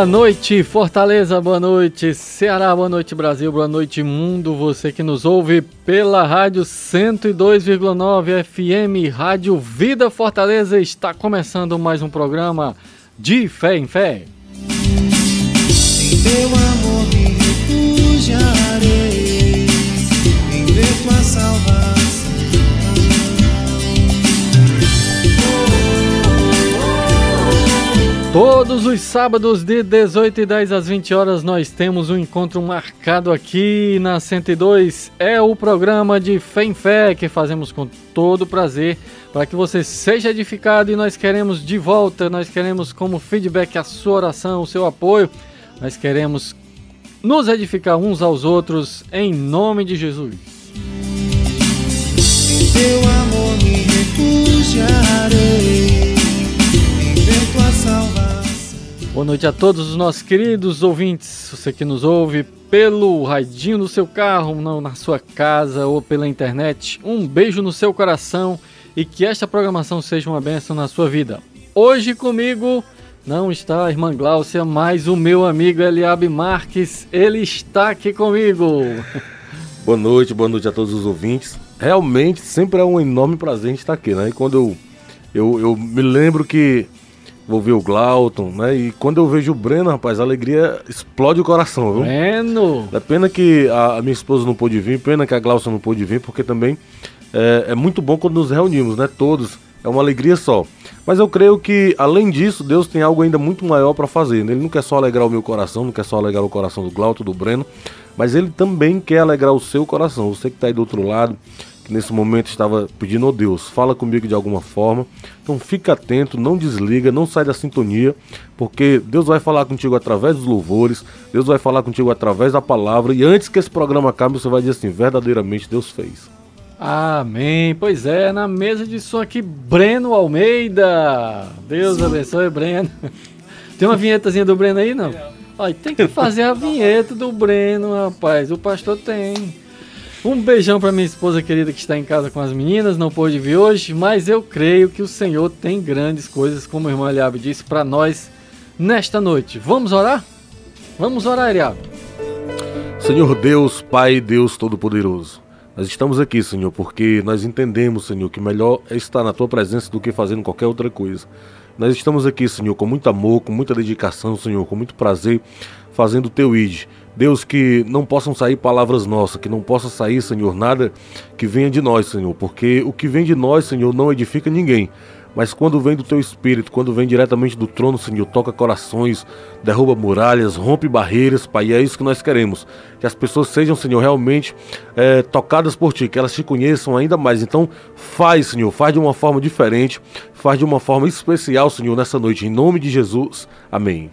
Boa noite, Fortaleza, boa noite, Ceará, boa noite, Brasil, boa noite, mundo. Você que nos ouve pela rádio 102,9 FM, Rádio Vida Fortaleza, está começando mais um programa de Fé em Fé. Em teu amor me refugiarei, em ver tua salvação. Todos os sábados de 18h10 às 20 horas nós temos um encontro marcado aqui na 102. É o programa de Fé em Fé que fazemos com todo prazer para que você seja edificado, e nós queremos de volta, nós queremos como feedback a sua oração, o seu apoio. Nós queremos nos edificar uns aos outros em nome de Jesus. Em teu amor me refugiarei, em ver tua salvação. Boa noite a todos os nossos queridos ouvintes, você que nos ouve pelo radinho do seu carro, na sua casa ou pela internet. Um beijo no seu coração e que esta programação seja uma bênção na sua vida. Hoje comigo não está a irmã Gláucia, mas o meu amigo Eliabe Marques, ele está aqui comigo. Boa noite a todos os ouvintes. Realmente sempre é um enorme prazer a gente estar aqui, né? E quando eu me lembro que vou ver o Glauton, né? E quando eu vejo o Breno, rapaz, a alegria explode o coração, viu? Breno! É pena que a minha esposa não pôde vir, pena que a Glaucia não pôde vir, porque também é muito bom quando nos reunimos, né? Todos, é uma alegria só. Mas eu creio que, além disso, Deus tem algo ainda muito maior para fazer, né? Ele não quer só alegrar o meu coração, não quer só alegrar o coração do Glauton, do Breno, mas Ele também quer alegrar o seu coração. Você que está aí do outro lado, que nesse momento estava pedindo, Deus, fala comigo de alguma forma. Então fica atento, não desliga, não sai da sintonia, porque Deus vai falar contigo através dos louvores, Deus vai falar contigo através da palavra, e antes que esse programa acabe, você vai dizer assim, verdadeiramente Deus fez. Amém. Pois é, na mesa de som aqui, Breno Almeida. Deus abençoe, Breno. Tem uma vinhetazinha do Breno aí, não? Olha, tem que fazer a vinheta do Breno, rapaz. O pastor tem. Um beijão para minha esposa querida que está em casa com as meninas, não pôde vir hoje, mas eu creio que o Senhor tem grandes coisas, como o irmão Eliabe disse, para nós nesta noite. Vamos orar? Vamos orar, Eliabe. Senhor Deus, Pai, Deus Todo-Poderoso, nós estamos aqui, Senhor, porque nós entendemos, Senhor, que melhor é estar na Tua presença do que fazendo qualquer outra coisa. Nós estamos aqui, Senhor, com muito amor, com muita dedicação, Senhor, com muito prazer, fazendo o Teu ID. Deus, que não possam sair palavras nossas, que não possa sair, Senhor, nada que venha de nós, Senhor, porque o que vem de nós, Senhor, não edifica ninguém. Mas quando vem do Teu Espírito, quando vem diretamente do trono, Senhor, toca corações, derruba muralhas, rompe barreiras, Pai, e é isso que nós queremos. Que as pessoas sejam, Senhor, realmente tocadas por Ti, que elas Te conheçam ainda mais. Então faz, Senhor, faz de uma forma diferente, faz de uma forma especial, Senhor, nessa noite. Em nome de Jesus, amém.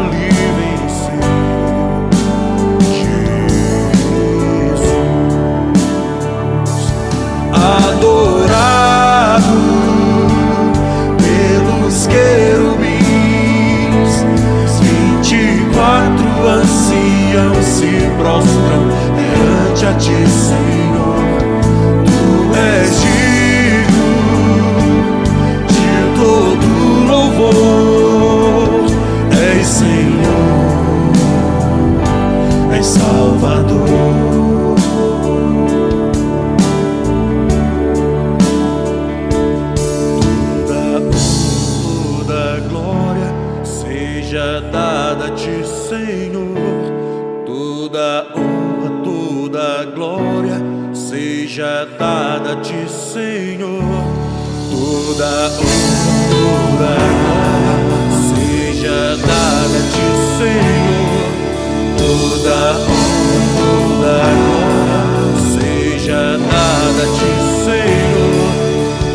ali venceu Jesus, adorado pelos querubins, 24 anciãos se prostram perante a ti, Senhor. Tu és digno de todo louvor, és Senhor, és Salvador. Toda glória seja dada a ti, Senhor. Toda honra, toda glória seja dada a ti, Senhor. Toda honra, toda glória seja dada a ti, Senhor. Toda honra, toda glória seja dada a ti, Senhor.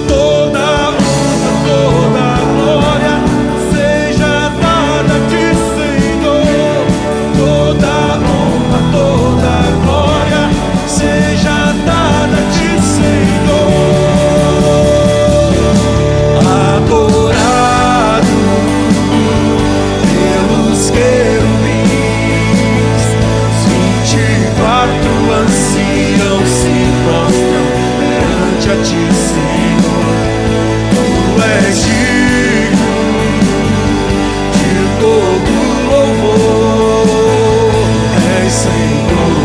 Toda honra, toda glória seja dada a ti, Senhor. Toda honra, toda glória seja dada a ti, Senhor. Adorado pelos querubins, 24 anciãos se prostram perante a ti, Senhor. Tu és digno de todo louvor, és Senhor,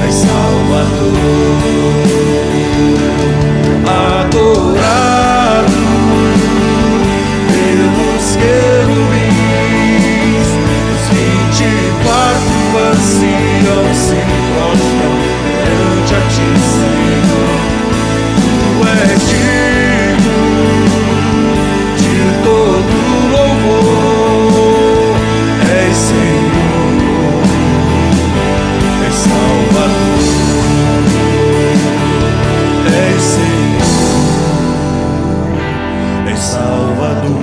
és Salvador. Adorado pelos querubins, os 24 anciãos se prostram perante a ti, Senhor. Tu és digno de todo louvor, és Senhor, és Salvador, és Senhor, és Salvador.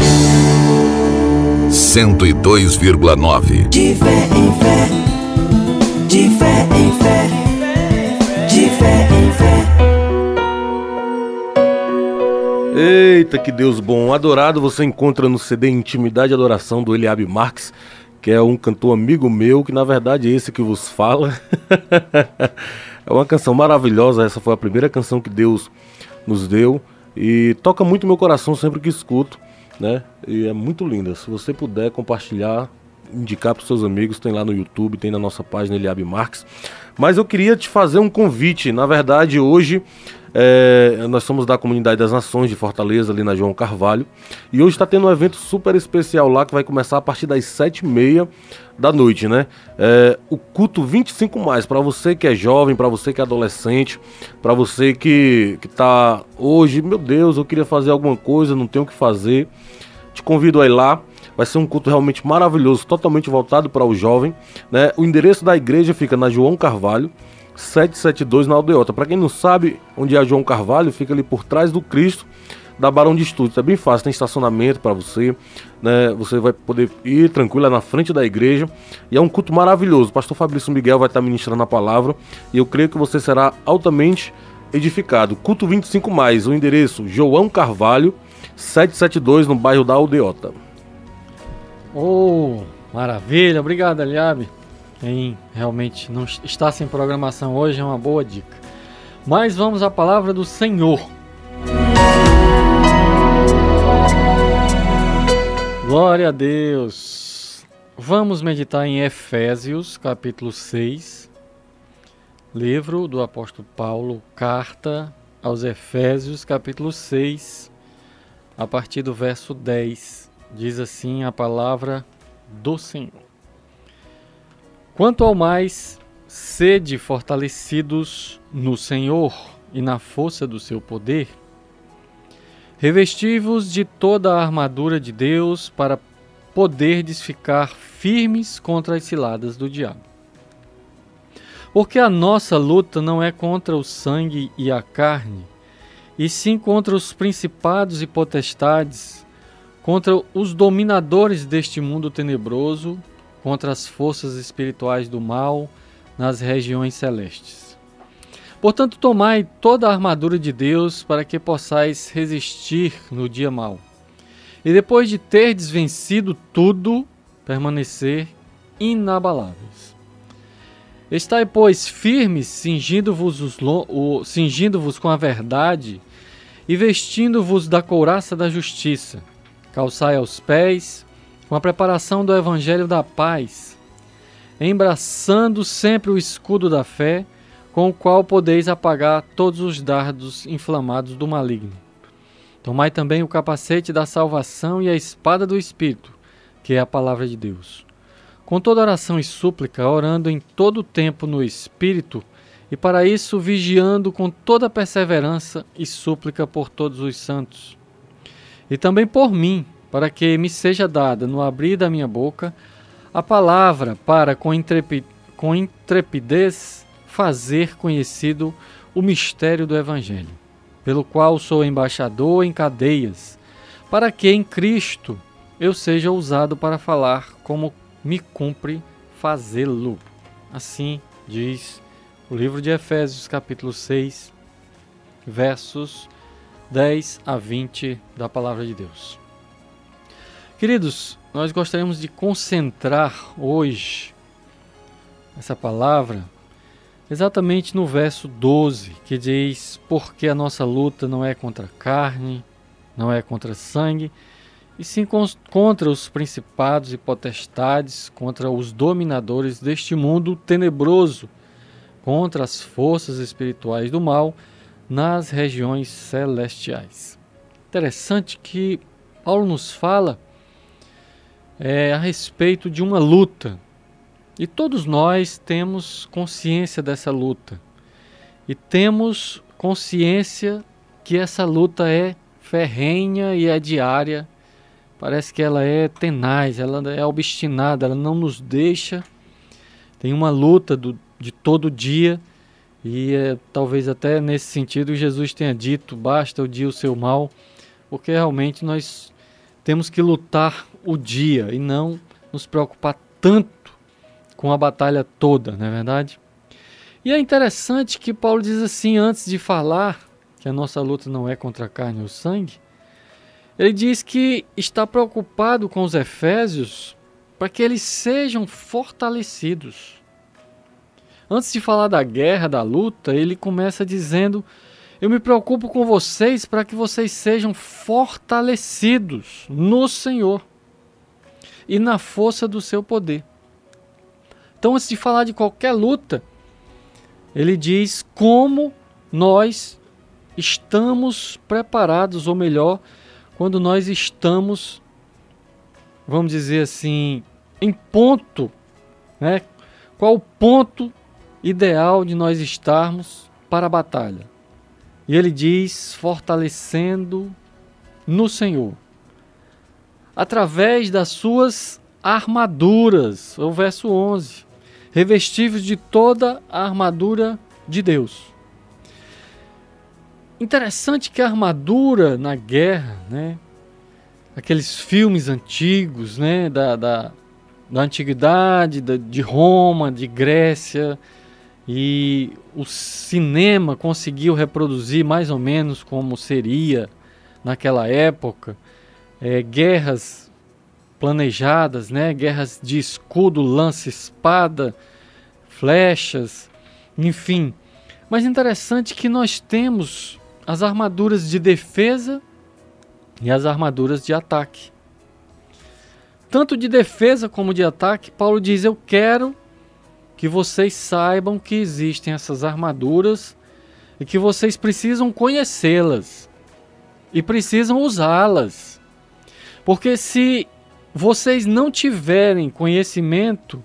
102,9. De fé em fé, de fé em fé, de fé em fé. Eita, que Deus bom. Adorado você encontra no CD Intimidade e Adoração do Eliabe Marques, que é um cantor amigo meu, que na verdade é esse que vos fala. É uma canção maravilhosa, essa foi a primeira canção que Deus nos deu e toca muito meu coração sempre que escuto, né? E é muito linda. Se você puder compartilhar, indicar para os seus amigos, tem lá no YouTube, tem na nossa página Eliabe Marques. Mas eu queria te fazer um convite. Na verdade, hoje nós somos da Comunidade das Nações de Fortaleza, ali na João Carvalho, e hoje está tendo um evento super especial lá, que vai começar a partir das 7h30 da noite, né? O culto 25+, para você que é jovem, para você que é adolescente, para você que tá hoje, meu Deus, eu queria fazer alguma coisa, não tenho o que fazer, te convido a ir lá. Vai ser um culto realmente maravilhoso, totalmente voltado para o jovem, né? O endereço da igreja fica na João Carvalho, 772, na Aldeota. Para quem não sabe onde é a João Carvalho, fica ali por trás do Cristo, da Barão de Estúdios. É bem fácil, tem estacionamento para você, né? Você vai poder ir tranquilo na frente da igreja. E é um culto maravilhoso. O pastor Fabrício Miguel vai estar ministrando a palavra e eu creio que você será altamente edificado. Culto 25+, o endereço João Carvalho, 772, no bairro da Aldeota. Oh, maravilha, obrigado, Eliabe. Quem realmente não está sem programação hoje é uma boa dica. Mas vamos à palavra do Senhor. Glória a Deus. Vamos meditar em Efésios, capítulo 6, livro do apóstolo Paulo, carta aos Efésios, capítulo 6, a partir do verso 10. Diz assim a palavra do Senhor. Quanto ao mais, sede fortalecidos no Senhor e na força do seu poder, revesti-vos de toda a armadura de Deus para poderdes ficar firmes contra as ciladas do diabo. Porque a nossa luta não é contra o sangue e a carne, e sim contra os principados e potestades, contra os dominadores deste mundo tenebroso, contra as forças espirituais do mal nas regiões celestes. Portanto, tomai toda a armadura de Deus para que possais resistir no dia mau. E depois de terdes vencido tudo, permanecer inabaláveis. Estai, pois, firmes, cingindo-vos com a verdade e vestindo-vos da couraça da justiça. Calçai aos pés com a preparação do evangelho da paz, embraçando sempre o escudo da fé, com o qual podeis apagar todos os dardos inflamados do maligno. Tomai também o capacete da salvação e a espada do Espírito, que é a palavra de Deus. Com toda oração e súplica, orando em todo o tempo no Espírito, e para isso vigiando com toda perseverança e súplica por todos os santos. E também por mim, para que me seja dada, no abrir da minha boca, a palavra para, com intrepidez, fazer conhecido o mistério do Evangelho, pelo qual sou embaixador em cadeias, para que em Cristo eu seja usado para falar como me cumpre fazê-lo. Assim diz o livro de Efésios, capítulo 6, versos 10 a 20 da Palavra de Deus. Queridos, nós gostaríamos de concentrar hoje essa palavra exatamente no verso 12, que diz: porque a nossa luta não é contra carne, não é contra sangue, e sim contra os principados e potestades, contra os dominadores deste mundo tenebroso, contra as forças espirituais do mal nas regiões celestiais. Interessante que Paulo nos fala a respeito de uma luta. E todos nós temos consciência dessa luta. E temos consciência que essa luta é ferrenha e é diária. Parece que ela é tenaz, ela é obstinada, ela não nos deixa. Tem uma luta de todo dia. E talvez até nesse sentido Jesus tenha dito: basta o dia o seu mal. Porque realmente nós temos que lutar o dia e não nos preocupar tanto com a batalha toda, não é verdade? E é interessante que Paulo diz assim, antes de falar que a nossa luta não é contra a carne ou sangue, ele diz que está preocupado com os efésios para que eles sejam fortalecidos. Antes de falar da guerra, da luta, ele começa dizendo: eu me preocupo com vocês para que vocês sejam fortalecidos no Senhor e na força do seu poder. Então, antes de falar de qualquer luta, ele diz como nós estamos preparados, ou melhor, quando nós estamos, vamos dizer assim, em ponto, né? Qual o ponto ideal de nós estarmos para a batalha? E ele diz: fortalecendo no Senhor, através das suas armaduras, o verso 11. Revestivos de toda a armadura de Deus. Interessante que a armadura na guerra, né, aqueles filmes antigos, né, da antiguidade, de Roma, de Grécia, e o cinema conseguiu reproduzir mais ou menos como seria naquela época, guerras planejadas, né? Guerras de escudo, lança, espada, flechas, enfim. Mas interessante que nós temos as armaduras de defesa e as armaduras de ataque. Tanto de defesa como de ataque, Paulo diz: eu quero que vocês saibam que existem essas armaduras e que vocês precisam conhecê-las e precisam usá-las. Porque se vocês não tiverem conhecimento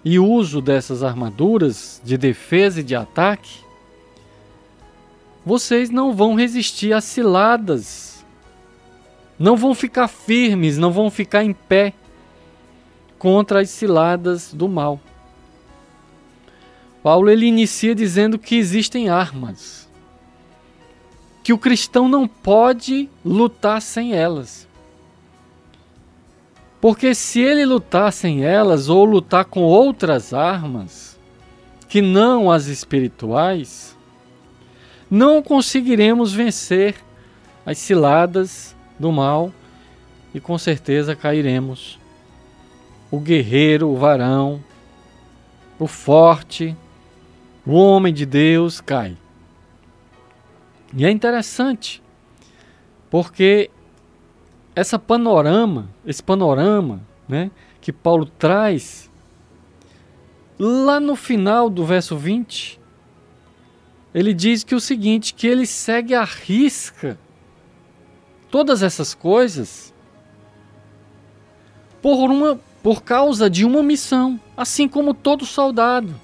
e uso dessas armaduras de defesa e de ataque, vocês não vão resistir às ciladas, não vão ficar firmes, não vão ficar em pé contra as ciladas do mal. Paulo ele inicia dizendo que existem armas, que o cristão não pode lutar sem elas. Porque se ele lutar sem elas, ou lutar com outras armas, que não as espirituais, não conseguiremos vencer as ciladas do mal e com certeza cairemos. O guerreiro, o varão, o forte, o homem de Deus cai. E é interessante, porque esse panorama, né, que Paulo traz, lá no final do verso 20, ele diz que o seguinte, que ele segue à risca todas essas coisas por causa de uma missão, assim como todo soldado.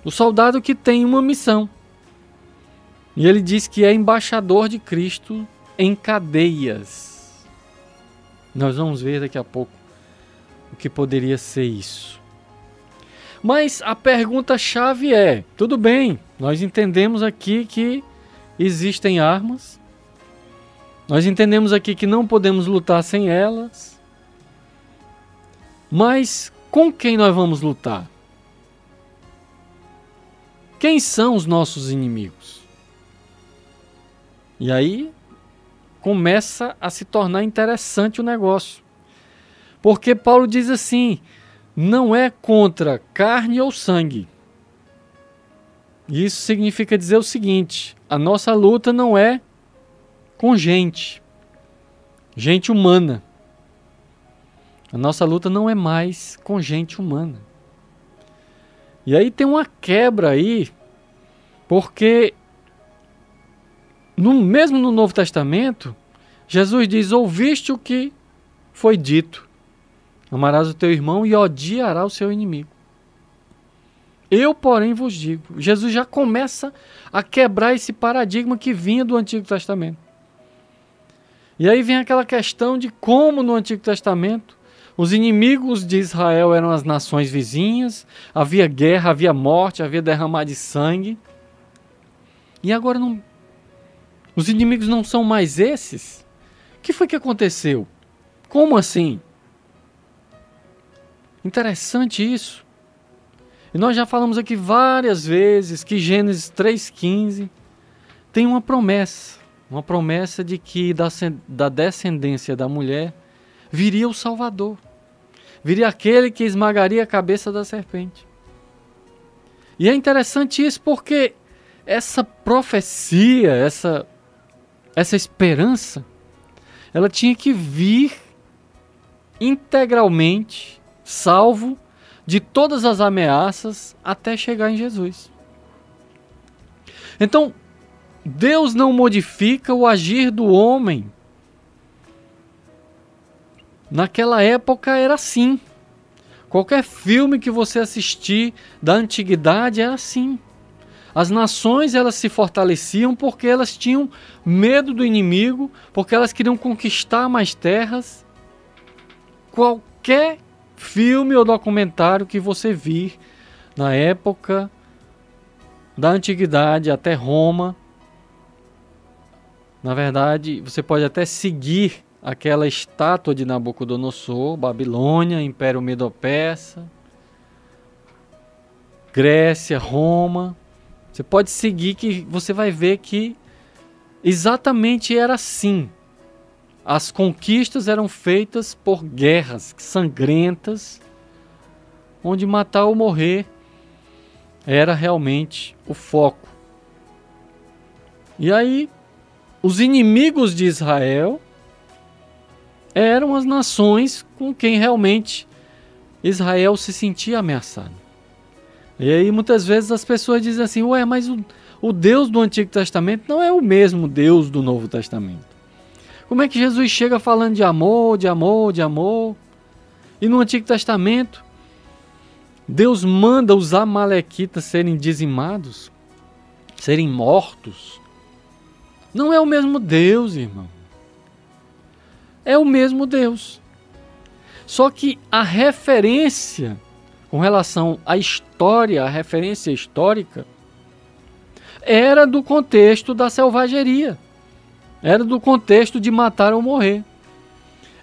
O soldado que tem uma missão. E ele diz que é embaixador de Cristo em cadeias. Nós vamos ver daqui a pouco o que poderia ser isso. Mas a pergunta-chave é, tudo bem, nós entendemos aqui que existem armas, nós entendemos aqui que não podemos lutar sem elas, mas com quem nós vamos lutar? Quem são os nossos inimigos? E aí começa a se tornar interessante o negócio. Porque Paulo diz assim, não é contra carne ou sangue. Isso significa dizer o seguinte, a nossa luta não é com gente humana. A nossa luta não é mais com gente humana. E aí tem uma quebra aí, porque mesmo no Novo Testamento, Jesus diz, ouviste o que foi dito, amarás o teu irmão e odiarás o seu inimigo. Eu, porém, vos digo. Jesus já começa a quebrar esse paradigma que vinha do Antigo Testamento. E aí vem aquela questão de como no Antigo Testamento os inimigos de Israel eram as nações vizinhas, havia guerra, havia morte, havia derramar de sangue. E agora os inimigos não são mais esses? O que foi que aconteceu? Como assim? Interessante isso. E nós já falamos aqui várias vezes que Gênesis 3,15 tem uma promessa de que da descendência da mulher viria o Salvador, viria aquele que esmagaria a cabeça da serpente. E é interessante isso porque essa profecia, essa esperança, ela tinha que vir integralmente, salvo de todas as ameaças, até chegar em Jesus. Então, Deus não modifica o agir do homem. Naquela época era assim. Qualquer filme que você assistir da antiguidade era assim. As nações elas se fortaleciam porque elas tinham medo do inimigo, porque elas queriam conquistar mais terras. Qualquer filme ou documentário que você vir na época da antiguidade até Roma, na verdade, você pode até seguir aquela estátua de Nabucodonosor, Babilônia, Império Medo-Persa, Grécia, Roma. Você pode seguir que você vai ver que exatamente era assim. As conquistas eram feitas por guerras sangrentas, onde matar ou morrer era realmente o foco. E aí, os inimigos de Israel eram as nações com quem realmente Israel se sentia ameaçado. E aí muitas vezes as pessoas dizem assim, ué, mas o Deus do Antigo Testamento não é o mesmo Deus do Novo Testamento. Como é que Jesus chega falando de amor, de amor, de amor? E no Antigo Testamento, Deus manda os amalequitas serem dizimados, serem mortos. Não é o mesmo Deus, irmão. É o mesmo Deus. Só que a referência com relação à história, a referência histórica, era do contexto da selvageria. Era do contexto de matar ou morrer.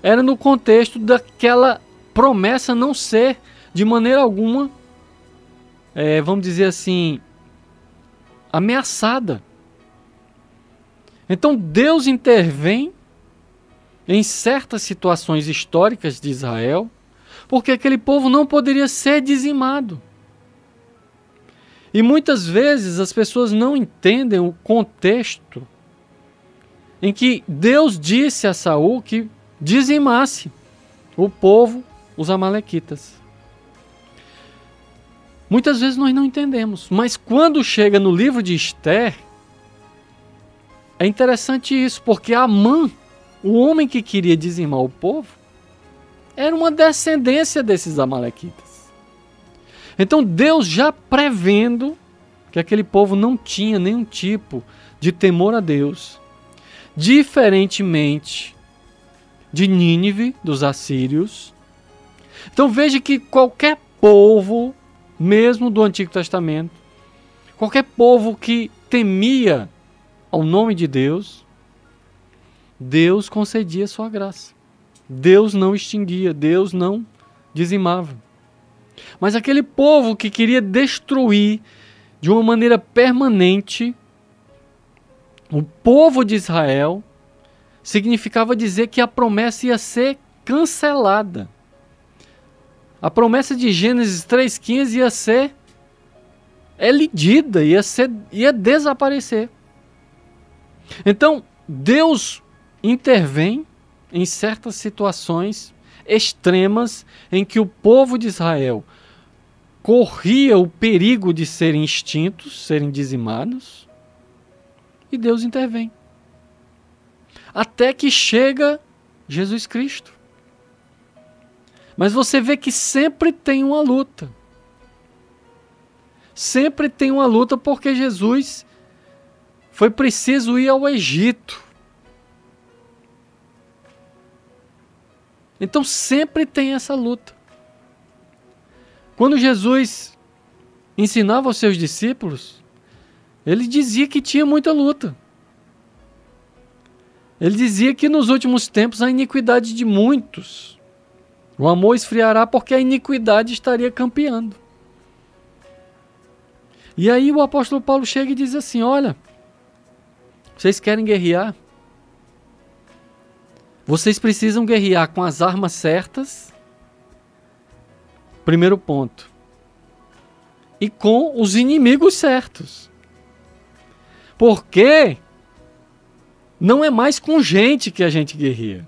era no contexto daquela promessa não ser, de maneira alguma, vamos dizer assim, ameaçada. Então Deus intervém em certas situações históricas de Israel, porque aquele povo não poderia ser dizimado. E muitas vezes as pessoas não entendem o contexto em que Deus disse a Saul que dizimasse o povo, os amalequitas. Muitas vezes nós não entendemos, mas quando chega no livro de Esther, é interessante isso, porque Amã, o homem que queria dizimar o povo, era uma descendência desses amalequitas. Então Deus, já prevendo que aquele povo não tinha nenhum tipo de temor a Deus, diferentemente de Nínive, dos assírios. Então veja que qualquer povo, mesmo do Antigo Testamento, qualquer povo que temia ao nome de Deus, Deus concedia sua graça. Deus não extinguia, Deus não dizimava. Mas aquele povo que queria destruir de uma maneira permanente o povo de Israel, significava dizer que a promessa ia ser cancelada. A promessa de Gênesis 3,15 ia ser elidida, ia desaparecer. Então, Deus intervém em certas situações extremas em que o povo de Israel corria o perigo de serem extintos, serem dizimados, e Deus intervém. Até que chega Jesus Cristo. Mas você vê que sempre tem uma luta. Sempre tem uma luta porque Jesus foi preciso ir ao Egito. Então sempre tem essa luta. Quando Jesus ensinava aos seus discípulos, ele dizia que tinha muita luta. Ele dizia que nos últimos tempos a iniquidade de muitos, o amor esfriará porque a iniquidade estaria campeando. E aí o apóstolo Paulo chega e diz assim: olha, vocês querem guerrear? Vocês precisam guerrear com as armas certas, primeiro ponto, e com os inimigos certos. Porque não é mais com gente que a gente guerreia.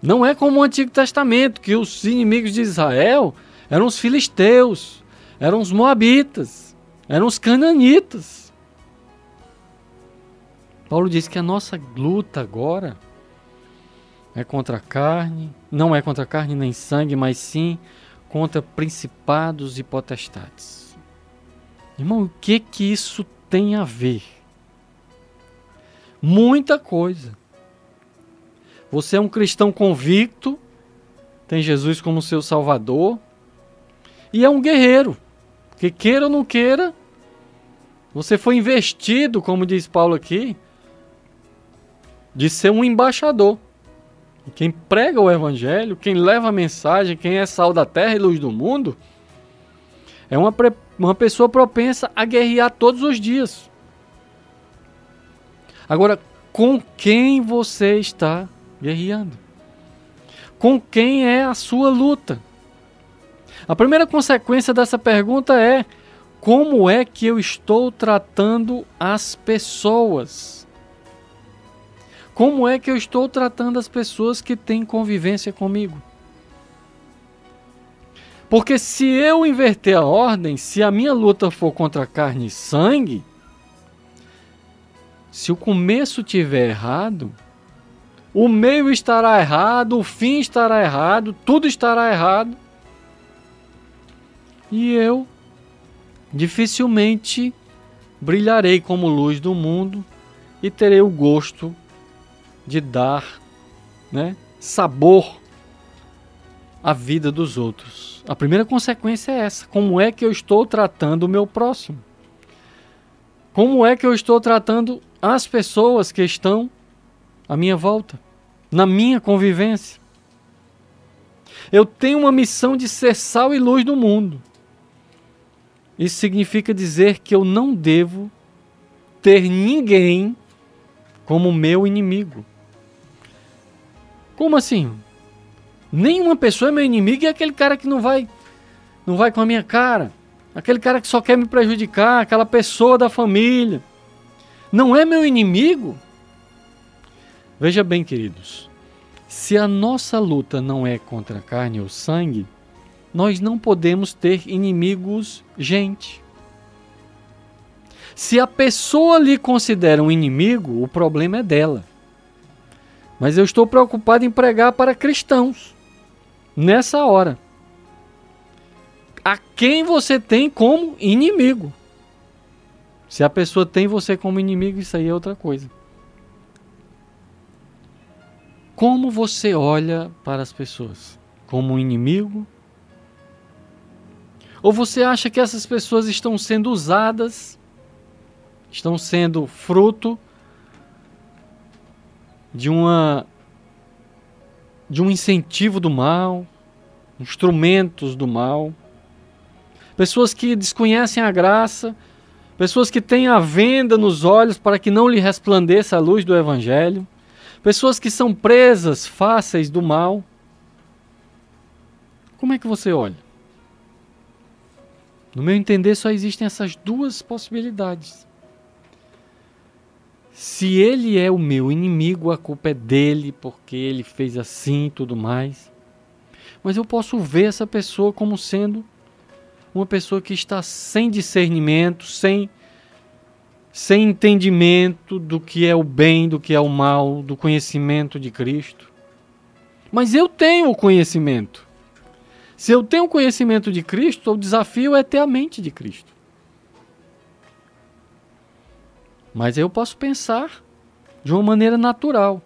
Não é como o Antigo Testamento, que os inimigos de Israel eram os filisteus, eram os moabitas, eram os cananitas. Paulo diz que a nossa luta agora é contra a carne, não é contra a carne nem sangue, mas sim contra principados e potestades. Irmão, o que isso tem a ver? Muita coisa. Você é um cristão convicto, tem Jesus como seu salvador, e é um guerreiro, porque queira ou não queira, você foi investido, como diz Paulo aqui, de ser um embaixador. Quem prega o evangelho, quem leva a mensagem, quem é sal da terra e luz do mundo, é uma pessoa propensa a guerrear todos os dias. Agora, com quem você está guerreando? Com quem é a sua luta? A primeira consequência dessa pergunta é: como é que eu estou tratando as pessoas? Como é que eu estou tratando as pessoas que têm convivência comigo? Porque se eu inverter a ordem, se a minha luta for contra carne e sangue, se o começo estiver errado, o meio estará errado, o fim estará errado, tudo estará errado. E eu dificilmente brilharei como luz do mundo e terei o gosto de dar, sabor à vida dos outros. A primeira consequência é essa: como é que eu estou tratando o meu próximo? Como é que eu estou tratando as pessoas que estão à minha volta? na minha convivência. Eu tenho uma missão de ser sal e luz do mundo. Isso significa dizer que eu não devo ter ninguém como meu inimigo. Como assim? Nenhuma pessoa é meu inimigo e é aquele cara que não vai com a minha cara. Aquele cara que só quer me prejudicar, aquela pessoa da família. Não é meu inimigo? Veja bem, queridos. Se a nossa luta não é contra a carne ou sangue, nós não podemos ter inimigos, gente. Se a pessoa lhe considera um inimigo, o problema é dela. Mas eu estou preocupado em pregar para cristãos, nessa hora. A quem você tem como inimigo? Se a pessoa tem você como inimigo, isso aí é outra coisa. Como você olha para as pessoas? Como um inimigo? Ou você acha que essas pessoas estão sendo usadas, estão sendo fruto de um incentivo do mal, instrumentos do mal, pessoas que desconhecem a graça, pessoas que têm a venda nos olhos para que não lhe resplandeça a luz do Evangelho, pessoas que são presas fáceis do mal. Como é que você olha? No meu entender, só existem essas duas possibilidades. Se ele é o meu inimigo, a culpa é dele, porque ele fez assim e tudo mais. Mas eu posso ver essa pessoa como sendo uma pessoa que está sem discernimento, sem entendimento do que é o bem, do que é o mal, do conhecimento de Cristo. Mas eu tenho o conhecimento. Se eu tenho o conhecimento de Cristo, o desafio é ter a mente de Cristo. Mas eu posso pensar de uma maneira natural.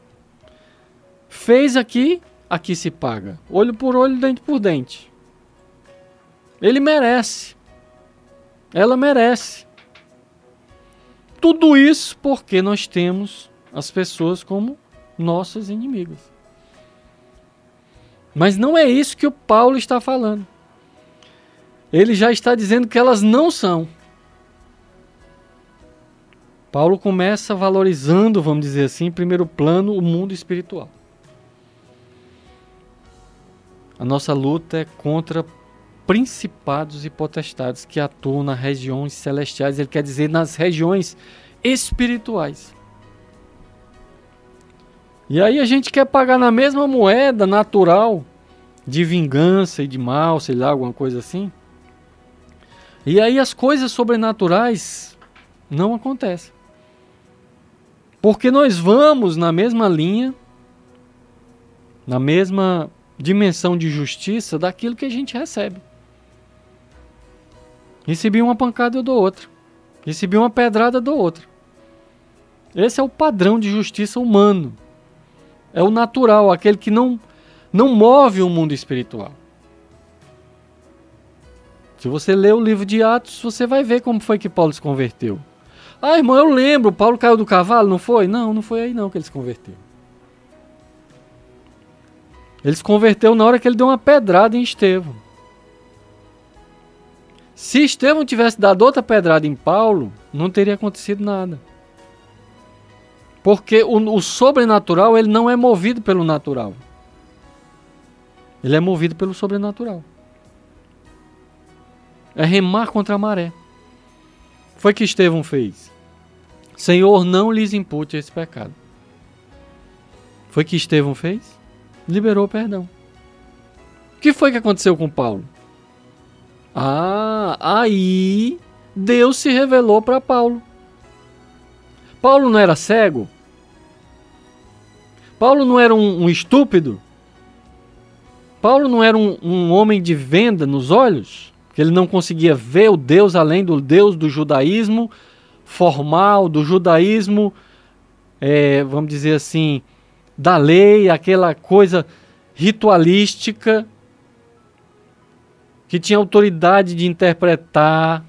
Fez aqui, aqui se paga. Olho por olho, dente por dente. Ele merece. Ela merece. Tudo isso porque nós temos as pessoas como nossas inimigas. Mas não é isso que o Paulo está falando. Ele já está dizendo que elas não são. Paulo começa valorizando, vamos dizer assim, em primeiro plano, o mundo espiritual. A nossa luta é contra principados e potestades que atuam nas regiões celestiais, ele quer dizer nas regiões espirituais. E aí a gente quer pagar na mesma moeda natural de vingança e de mal, sei lá, alguma coisa assim. E aí as coisas sobrenaturais não acontecem. Porque nós vamos na mesma linha, na mesma dimensão de justiça daquilo que a gente recebe. Recebi uma pancada, eu dou outra. Recebi uma pedrada, eu dou outra. Esse é o padrão de justiça humano. É o natural, aquele que não move o mundo espiritual. Se você ler o livro de Atos, você vai ver como foi que Paulo se converteu. Ah, irmão, eu lembro, Paulo caiu do cavalo, não foi? Não foi aí não que ele se converteu. Ele se converteu na hora que ele deu uma pedrada em Estevão. Se Estevão tivesse dado outra pedrada em Paulo, não teria acontecido nada. Porque o sobrenatural, ele não é movido pelo natural. Ele é movido pelo sobrenatural. É remar contra a maré. Foi o que Estevão fez. Senhor, não lhes impute esse pecado. Foi o que Estevão fez? Liberou o perdão. O que foi que aconteceu com Paulo? Aí Deus se revelou para Paulo. Paulo não era cego? Paulo não era um estúpido? Paulo não era um homem de venda nos olhos? Que ele não conseguia ver o Deus além do Deus do judaísmo formal, do judaísmo, vamos dizer assim, da lei, aquela coisa ritualística, que tinha autoridade de interpretar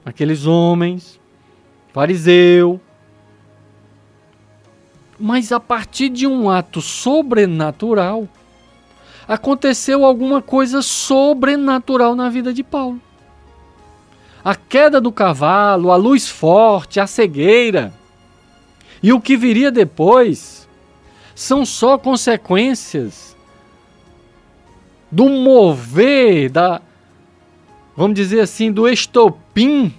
aqueles homens, fariseu. Mas a partir de um ato sobrenatural, aconteceu alguma coisa sobrenatural na vida de Paulo. A queda do cavalo, a luz forte, a cegueira e o que viria depois são só consequências do mover, vamos dizer assim, do estopim,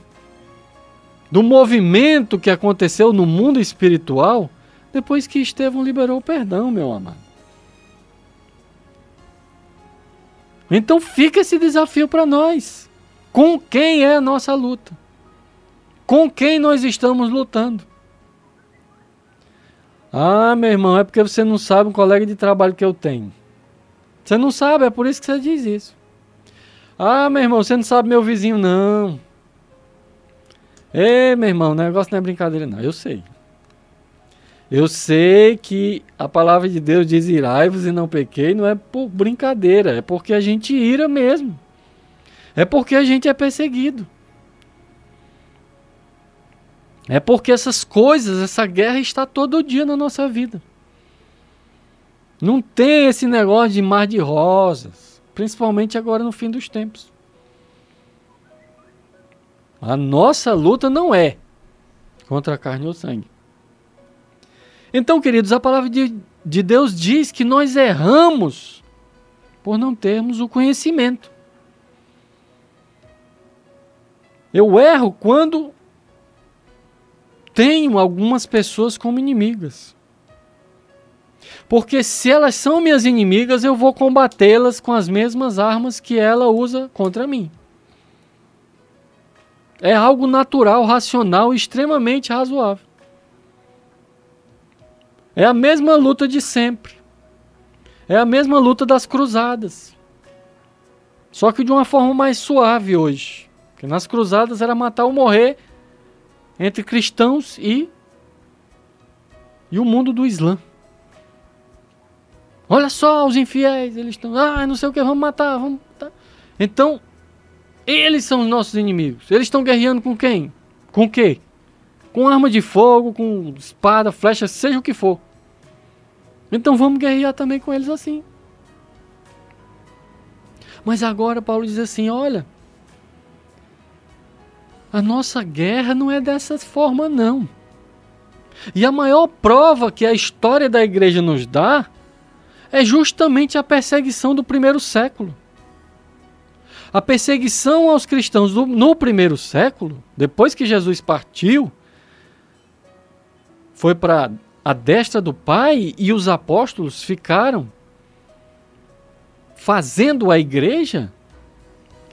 do movimento que aconteceu no mundo espiritual depois que Estevão liberou o perdão, meu amado. Então fica esse desafio para nós. Com quem é a nossa luta? Com quem nós estamos lutando? Ah, meu irmão, é porque você não sabe um colega de trabalho que eu tenho. Você não sabe, é por isso que você diz isso. Ah, meu irmão, você não sabe meu vizinho, não. Ei, meu irmão, o negócio não é brincadeira, não. Eu sei. Eu sei que a palavra de Deus diz irai-vos e não pequei, não é por brincadeira, é porque a gente ira mesmo. É porque a gente é perseguido. É porque essas coisas, essa guerra está todo dia na nossa vida. Não tem esse negócio de mar de rosas, principalmente agora no fim dos tempos. A nossa luta não é contra a carne ou sangue. Então, queridos, a palavra de Deus diz que nós erramos por não termos o conhecimento. Eu erro quando tenho algumas pessoas como inimigas. Porque se elas são minhas inimigas, eu vou combatê-las com as mesmas armas que ela usa contra mim. É algo natural, racional e extremamente razoável. É a mesma luta de sempre. É a mesma luta das cruzadas. Só que de uma forma mais suave hoje. Porque nas cruzadas era matar ou morrer entre cristãos e o mundo do Islã. Olha só os infiéis, eles estão, não sei o que, vamos matar. Então, eles são os nossos inimigos. Eles estão guerreando com quem? Com o quê? Com arma de fogo, com espada, flecha, seja o que for. Então vamos guerrear também com eles assim. Mas agora Paulo diz assim, olha, a nossa guerra não é dessa forma não. E a maior prova que a história da igreja nos dá é justamente a perseguição do primeiro século. A perseguição aos cristãos no primeiro século, depois que Jesus partiu, foi para a destra do Pai e os apóstolos ficaram fazendo a igreja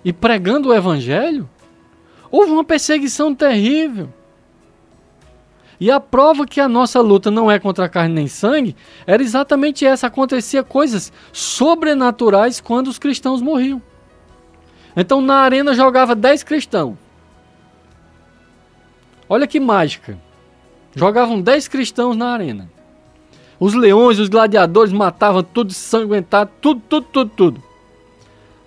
e pregando o evangelho. Houve uma perseguição terrível. E a prova que a nossa luta não é contra carne nem sangue era exatamente essa. Acontecia coisas sobrenaturais quando os cristãos morriam. Então na arena jogava 10 cristãos. Olha que mágica. Jogavam 10 cristãos na arena. Os leões, os gladiadores matavam tudo, ensanguentado, tudo.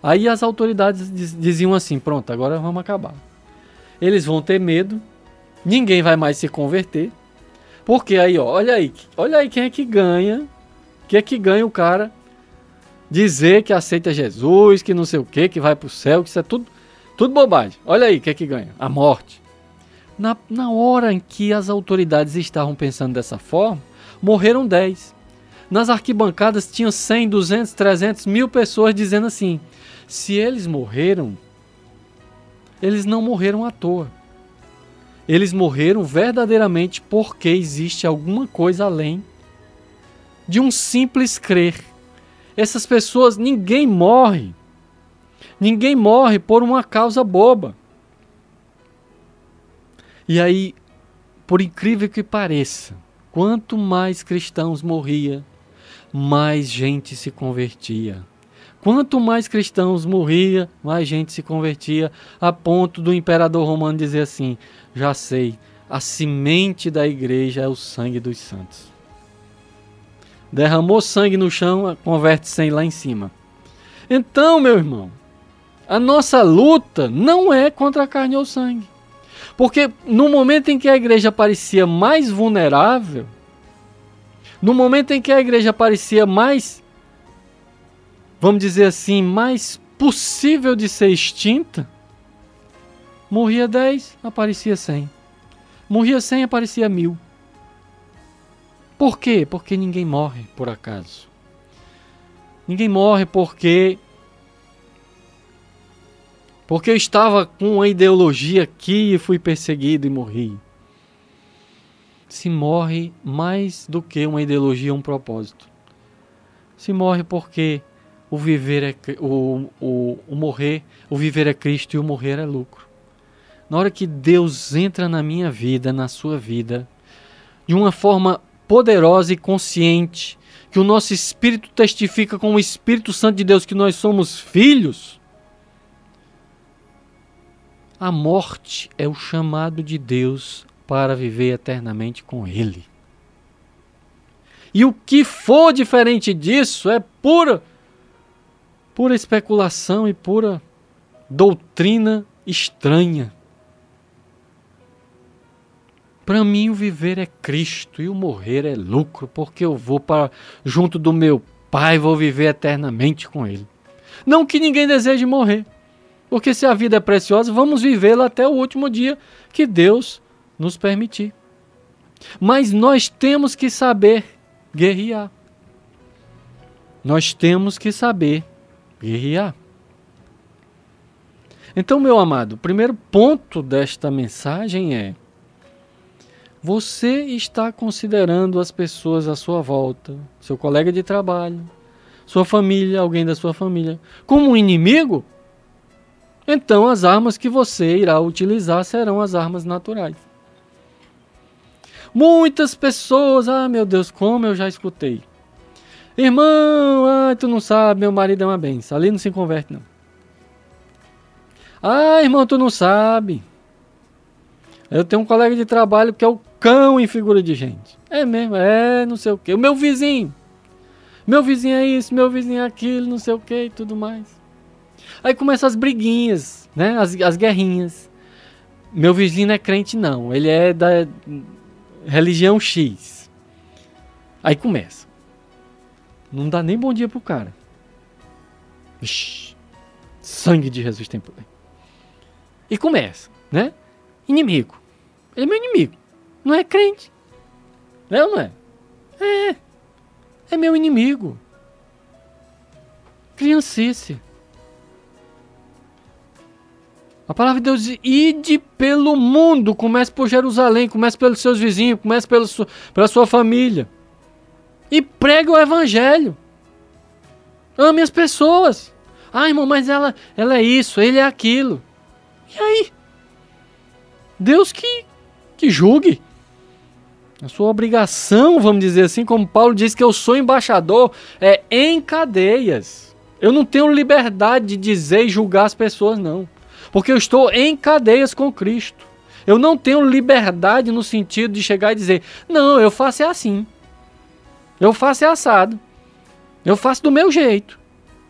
Aí as autoridades diziam assim, pronto, agora vamos acabar. Eles vão ter medo, ninguém vai mais se converter, porque aí, ó, olha aí quem é que ganha, o cara dizer que aceita Jesus, que não sei o que vai pro céu, que isso é tudo bobagem. Olha aí, quem é que ganha? A morte. Na hora em que as autoridades estavam pensando dessa forma, morreram 10. Nas arquibancadas tinham 100, 200, 300, 1000 pessoas dizendo assim, se eles morreram, eles não morreram à toa. Eles morreram verdadeiramente porque existe alguma coisa além de um simples crer. Essas pessoas, ninguém morre por uma causa boba. E aí, por incrível que pareça, quanto mais cristãos morria, mais gente se convertia. Quanto mais cristãos morria, mais gente se convertia, a ponto do imperador romano dizer assim, já sei, a semente da igreja é o sangue dos santos. Derramou sangue no chão, converte 100 lá em cima. Então, meu irmão, a nossa luta não é contra a carne ou sangue. Porque no momento em que a igreja parecia mais vulnerável, No momento em que a igreja parecia mais, vamos dizer assim, mais possível de ser extinta, morria 10, aparecia 100. Morria 100, aparecia 1000. Por quê? Porque ninguém morre por acaso. Ninguém morre porque eu estava com uma ideologia aqui e fui perseguido e morri. Se morre mais do que uma ideologia, um propósito. Se morre porque o viver é o morrer, o viver é Cristo e o morrer é lucro. Na hora que Deus entra na minha vida, na sua vida, de uma forma poderosa e consciente, que o nosso espírito testifica com o Espírito Santo de Deus que nós somos filhos, a morte é o chamado de Deus para viver eternamente com Ele. E o que for diferente disso é pura especulação e pura doutrina estranha. Para mim o viver é Cristo e o morrer é lucro, porque eu vou para junto do meu Pai, vou viver eternamente com Ele. Não que ninguém deseje morrer, porque se a vida é preciosa, vamos vivê-la até o último dia que Deus nos permitir. Mas nós temos que saber guerrear. Nós temos que saber guerrear. Então, meu amado, o primeiro ponto desta mensagem é: você está considerando as pessoas à sua volta, seu colega de trabalho, sua família, alguém da sua família, como um inimigo? Então as armas que você irá utilizar serão as armas naturais. Muitas pessoas, meu Deus, como eu já escutei. Irmão, tu não sabe, meu marido é uma benção. Ali não se converte, não. Irmão, tu não sabe. Eu tenho um colega de trabalho que é o cão em figura de gente. É mesmo, não sei o quê. O meu vizinho é isso, meu vizinho é aquilo, não sei o quê e tudo mais. Aí começam as briguinhas, né? As guerrinhas. Meu vizinho não é crente, não. Ele é da religião X. Aí começa. Não dá nem bom dia pro cara. Ixi, sangue de Jesus tem poder. E começa, né? Inimigo. Ele é meu inimigo. Não é crente. É ou não é? É meu inimigo. Criancice. A palavra de Deus diz: ide pelo mundo. Comece por Jerusalém, comece pelos seus vizinhos, comece pela sua família. E pregue o evangelho. Ame as pessoas. Irmão, mas ela é isso, ele é aquilo. E aí? Deus que julgue. A sua obrigação, vamos dizer assim, como Paulo diz que eu sou embaixador, é em cadeias. Eu não tenho liberdade de dizer e julgar as pessoas, não. Porque eu estou em cadeias com Cristo. Eu não tenho liberdade no sentido de chegar e dizer: não, eu faço assim. Eu faço assado. Eu faço do meu jeito.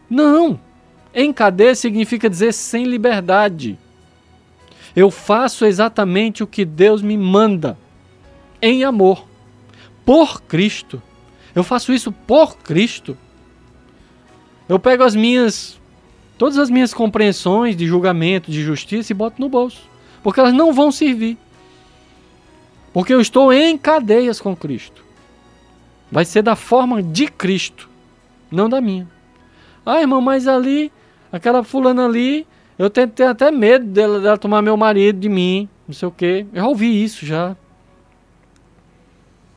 Não. Em cadeia significa dizer sem liberdade. Eu faço exatamente o que Deus me manda. Em amor. Por Cristo. Eu faço isso por Cristo. Eu pego todas as minhas compreensões de julgamento, de justiça e boto no bolso. Porque elas não vão servir. Porque eu estou em cadeias com Cristo. Vai ser da forma de Cristo, não da minha. Irmão, mas ali, aquela fulana ali, eu tenho até medo dela tomar meu marido de mim, não sei o quê. Eu já ouvi isso já.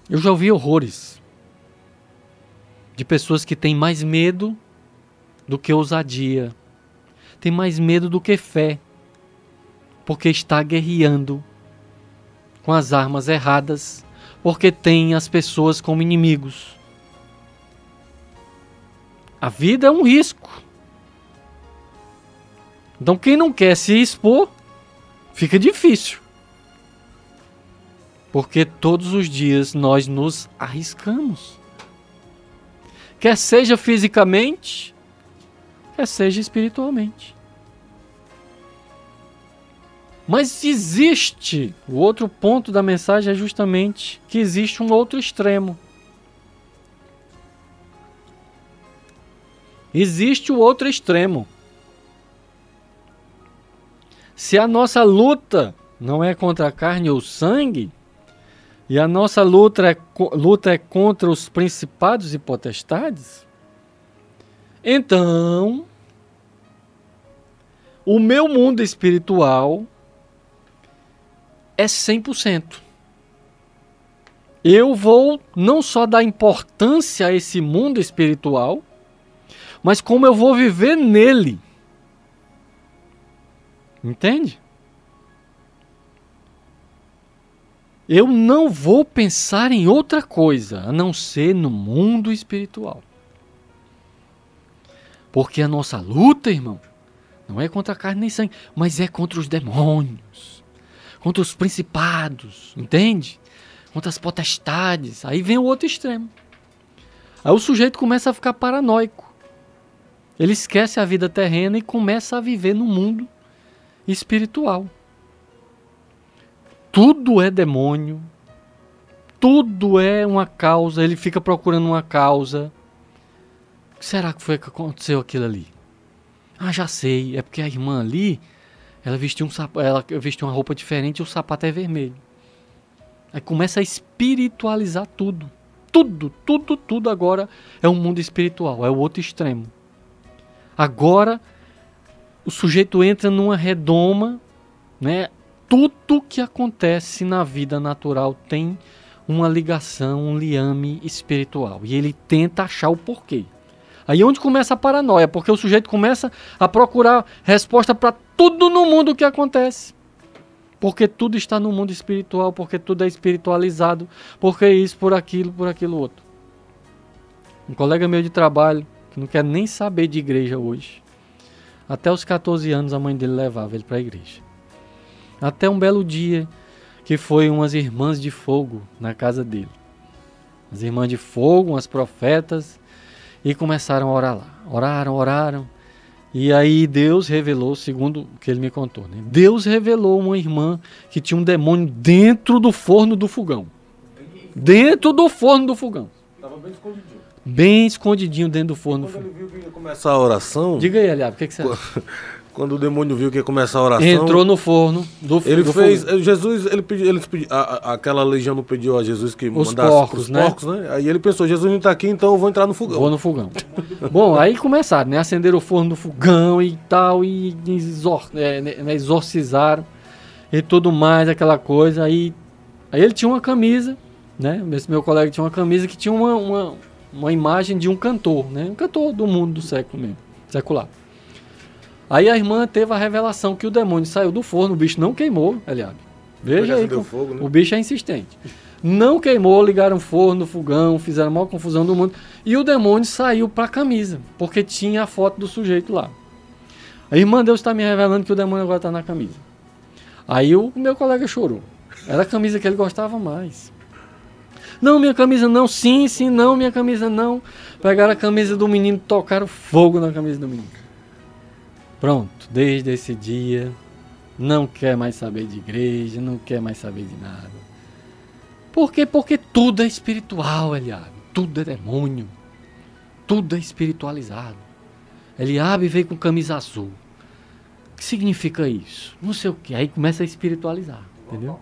Eu já ouvi horrores de pessoas que têm mais medo do que ousadia. Tem mais medo do que fé. Porque está guerreando com as armas erradas. Porque tem as pessoas como inimigos. A vida é um risco. Então quem não quer se expor, fica difícil. Porque todos os dias nós nos arriscamos. Quer seja fisicamente, quer seja espiritualmente. Mas existe, o outro ponto da mensagem é justamente que existe um outro extremo. Existe o outro extremo. Se a nossa luta não é contra a carne ou sangue, e a nossa luta é contra os principados e potestades, então o meu mundo espiritual é 100%. Eu vou não só dar importância a esse mundo espiritual, mas como eu vou viver nele. Entende? Eu não vou pensar em outra coisa a não ser no mundo espiritual. Porque a nossa luta, irmão, não é contra a carne nem sangue, mas é contra os demônios, contra os principados, entende? Contra as potestades. Aí vem o outro extremo. Aí o sujeito começa a ficar paranoico. Ele esquece a vida terrena e começa a viver no mundo espiritual. Tudo é demônio, tudo é uma causa, ele fica procurando uma causa. O que será que foi que aconteceu aquilo ali? Ah, já sei, é porque a irmã ali, ela vestiu uma roupa diferente e o sapato é vermelho. Aí começa a espiritualizar tudo. Tudo agora é um mundo espiritual, é o outro extremo. Agora o sujeito entra numa redoma, né? Tudo que acontece na vida natural tem uma ligação, um liame espiritual. E ele tenta achar o porquê. Aí é onde começa a paranoia, porque o sujeito começa a procurar resposta para tudo no mundo que acontece. Porque tudo está no mundo espiritual, porque tudo é espiritualizado, porque isso, por aquilo outro. Um colega meu de trabalho, que não quer nem saber de igreja hoje, até os 14 anos a mãe dele levava ele para a igreja. Até um belo dia que foi umas irmãs de fogo na casa dele. As irmãs de fogo, umas profetas, e começaram a orar lá. Oraram. E aí Deus revelou, segundo o que ele me contou, né? Deus revelou uma irmã que tinha um demônio dentro do forno do fogão. Dentro do forno do fogão. Estava bem escondidinho. Bem escondidinho dentro do forno do Quando fogão. ele viu que ia começar a oração... Diga aí, Eliabe, o que você acha? Quando o demônio viu que ia começar a oração... Entrou no forno do Ele do fez... fogão. Jesus, ele pediu... aquela legião não pediu a Jesus que Os mandasse porcos, os né? porcos, né? Aí ele pensou, Jesus não está aqui, então eu vou entrar no fogão. Vou no fogão. Bom, aí começaram, né? Acenderam o forno do fogão e tal, e exorcizaram e tudo mais, aquela coisa. Aí ele tinha uma camisa, né? Esse meu colega tinha uma camisa que tinha uma imagem de um cantor, né? Um cantor do mundo do século mesmo, secular. Aí a irmã teve a revelação que o demônio saiu do forno, o bicho não queimou, Eliabe. Veja aí, fogo, né? o bicho é insistente. Não queimou, ligaram forno, fogão, fizeram a maior confusão do mundo. E o demônio saiu para a camisa, porque tinha a foto do sujeito lá. A irmã Deus está me revelando que o demônio agora está na camisa. Aí o meu colega chorou. Era a camisa que ele gostava mais. Não, minha camisa não. Sim, não, minha camisa não. Pegaram a camisa do menino, tocaram fogo na camisa do menino. Pronto, desde esse dia, não quer mais saber de igreja, não quer mais saber de nada. Por quê? Porque tudo é espiritual, Eliabe. Tudo é demônio. Tudo é espiritualizado. Eliabe veio com camisa azul. O que significa isso? Não sei o que. Aí começa a espiritualizar, entendeu?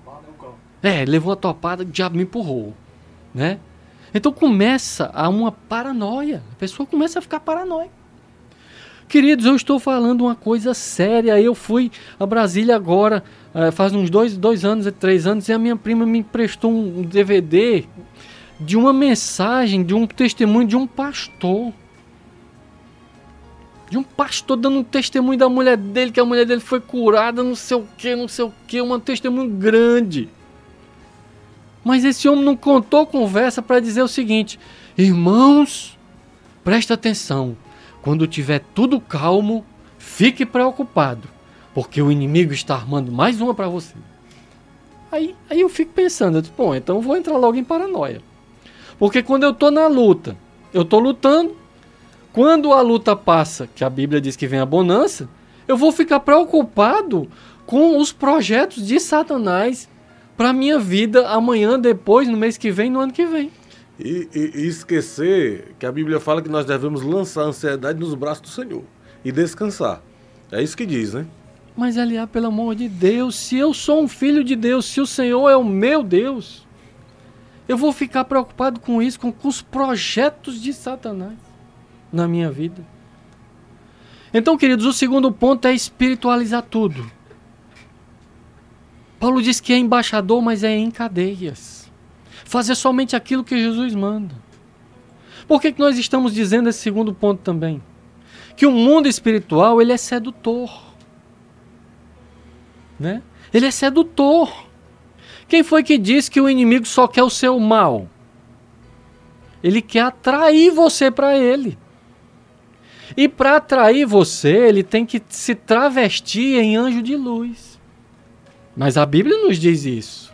Levou a topada, o diabo me empurrou, né? Então começa a uma paranoia. A pessoa começa a ficar paranoica. Queridos, eu estou falando uma coisa séria. Eu fui a Brasília agora, faz uns 2 anos, 3 anos, e a minha prima me emprestou um DVD de uma mensagem, de um testemunho de um pastor. De um pastor dando um testemunho da mulher dele, que a mulher dele foi curada, não sei o que, um testemunho grande. Mas esse homem não contou conversa para dizer o seguinte: irmãos, presta atenção. Quando tiver tudo calmo, fique preocupado, porque o inimigo está armando mais uma para você. Aí eu fico pensando, eu disse, bom, então eu vou entrar logo em paranoia. Porque quando eu estou na luta, eu estou lutando, quando a luta passa, que a Bíblia diz que vem a bonança, eu vou ficar preocupado com os projetos de Satanás para a minha vida amanhã, depois, no mês que vem, no ano que vem. E esquecer que a Bíblia fala que nós devemos lançar a ansiedade nos braços do Senhor e descansar. É isso que diz, né? Mas, Eliá, pelo amor de Deus, se eu sou um filho de Deus, se o Senhor é o meu Deus, eu vou ficar preocupado com isso, com os projetos de Satanás na minha vida. Então, queridos, o segundo ponto é espiritualizar tudo. Paulo diz que é embaixador, mas é em cadeias. Fazer somente aquilo que Jesus manda. Por que nós estamos dizendo esse segundo ponto também? Que o mundo espiritual, ele é sedutor. Né? Ele é sedutor. Quem foi que disse que o inimigo só quer o seu mal? Ele quer atrair você para ele. E para atrair você, ele tem que se travestir em anjo de luz. Mas a Bíblia nos diz isso.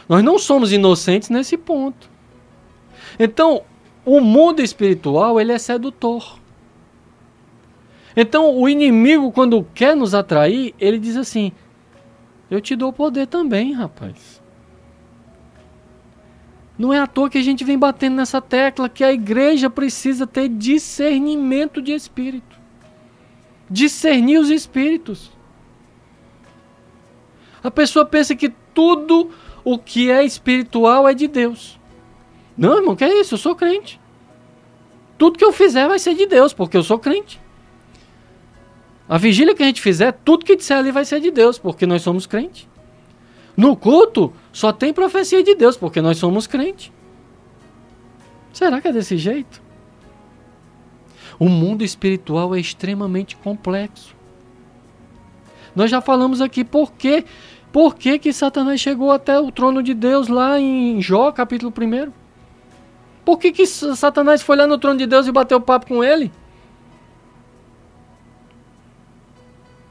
Nós não somos inocentes nesse ponto. Então, o mundo espiritual, ele é sedutor. Então, o inimigo, quando quer nos atrair, ele diz assim: eu te dou poder também, rapaz. Não é à toa que a gente vem batendo nessa tecla que a igreja precisa ter discernimento de espírito. Discernir os espíritos. A pessoa pensa que tudo o que é espiritual é de Deus. Não, irmão, que é isso? Eu sou crente. Tudo que eu fizer vai ser de Deus, porque eu sou crente. A vigília que a gente fizer, tudo que disser ali vai ser de Deus, porque nós somos crentes. No culto, só tem profecia de Deus, porque nós somos crentes. Será que é desse jeito? O mundo espiritual é extremamente complexo. Nós já falamos aqui por que Satanás chegou até o trono de Deus lá em Jó, capítulo 1. Por que Satanás foi lá no trono de Deus e bateu papo com ele?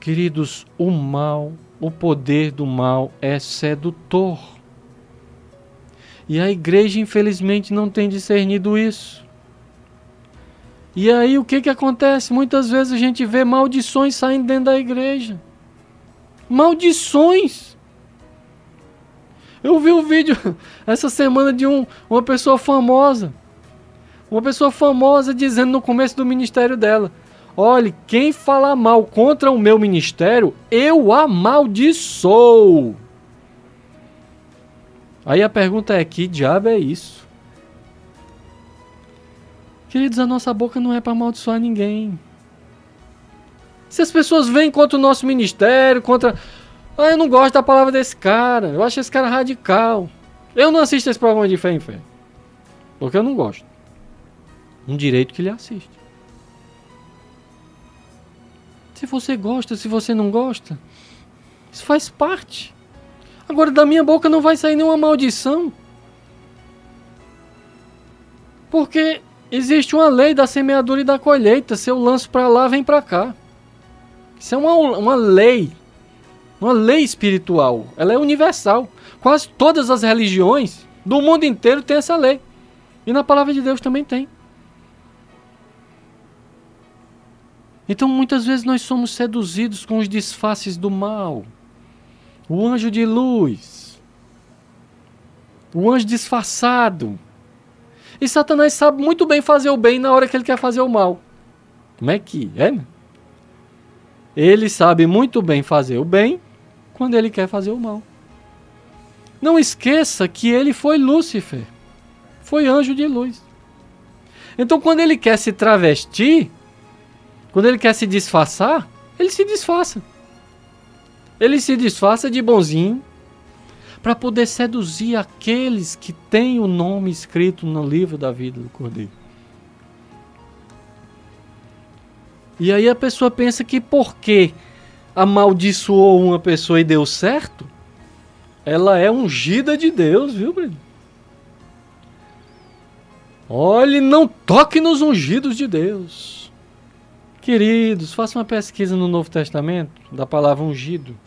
Queridos, o mal, o poder do mal é sedutor. E a igreja, infelizmente, não tem discernido isso. E aí, o que acontece? Muitas vezes a gente vê maldições saindo dentro da igreja. Maldições! Eu vi um vídeo essa semana de uma pessoa famosa. Uma pessoa famosa dizendo no começo do ministério dela: olhe, quem falar mal contra o meu ministério, eu amaldiçoo. Aí a pergunta é: que diabo é isso? Queridos, a nossa boca não é para amaldiçoar ninguém. Se as pessoas vêm contra o nosso ministério, eu não gosto da palavra desse cara, eu acho esse cara radical. Eu não assisto esse programa de Fé em Fé, porque eu não gosto. Um direito que ele assiste. Se você gosta, se você não gosta, isso faz parte. Agora, da minha boca não vai sair nenhuma maldição. Porque existe uma lei da semeadura e da colheita. Se eu lanço para lá, vem para cá. Isso é uma lei. Uma lei espiritual. Ela é universal. Quase todas as religiões do mundo inteiro têm essa lei. E na palavra de Deus também tem. Então, muitas vezes nós somos seduzidos com os disfarces do mal. O anjo de luz. O anjo disfarçado. E Satanás sabe muito bem fazer o bem na hora que ele quer fazer o mal. Como é que é? Ele sabe muito bem fazer o bem quando ele quer fazer o mal. Não esqueça que ele foi Lúcifer. Foi anjo de luz. Então, quando ele quer se travestir, quando ele quer se disfarçar, ele se disfarça. Ele se disfarça de bonzinho para poder seduzir aqueles que têm o nome escrito no livro da vida do Cordeiro. E aí a pessoa pensa que porque amaldiçoou uma pessoa e deu certo, ela é ungida de Deus, viu, Breno? Olhe, não toque nos ungidos de Deus. Queridos, faça uma pesquisa no Novo Testamento da palavra ungido.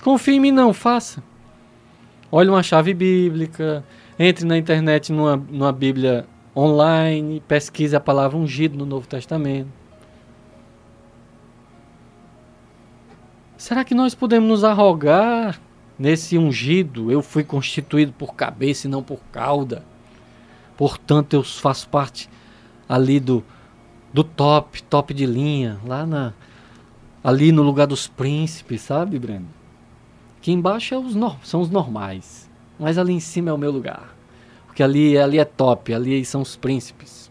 Confie em mim, não, faça. Olhe uma chave bíblica, entre na internet numa Bíblia online, pesquise a palavra ungido no Novo Testamento. Será que nós podemos nos arrogar nesse ungido, eu fui constituído por cabeça e não por cauda. Portanto, eu faço parte ali do top de linha, ali no lugar dos príncipes, sabe, Breno? Aqui embaixo são os normais, mas ali em cima é o meu lugar. Porque ali é top, ali são os príncipes.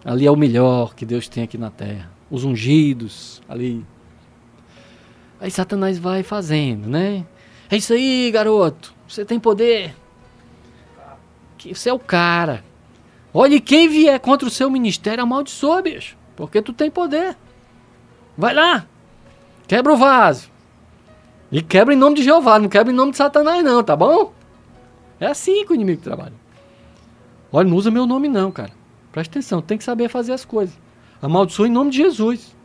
Ali é o melhor que Deus tem aqui na terra. Os ungidos, ali. Aí Satanás vai fazendo, né? É isso aí, garoto. Você tem poder. Você é o cara. Olha, quem vier contra o seu ministério, amaldiçoa, bicho. Porque tu tem poder. Vai lá. Quebra o vaso. E quebra em nome de Jeová. Não quebra em nome de Satanás não, tá bom? É assim que o inimigo trabalha. Olha, não usa meu nome não, cara. Presta atenção, tem que saber fazer as coisas. Amaldiçoa em nome de Jesus.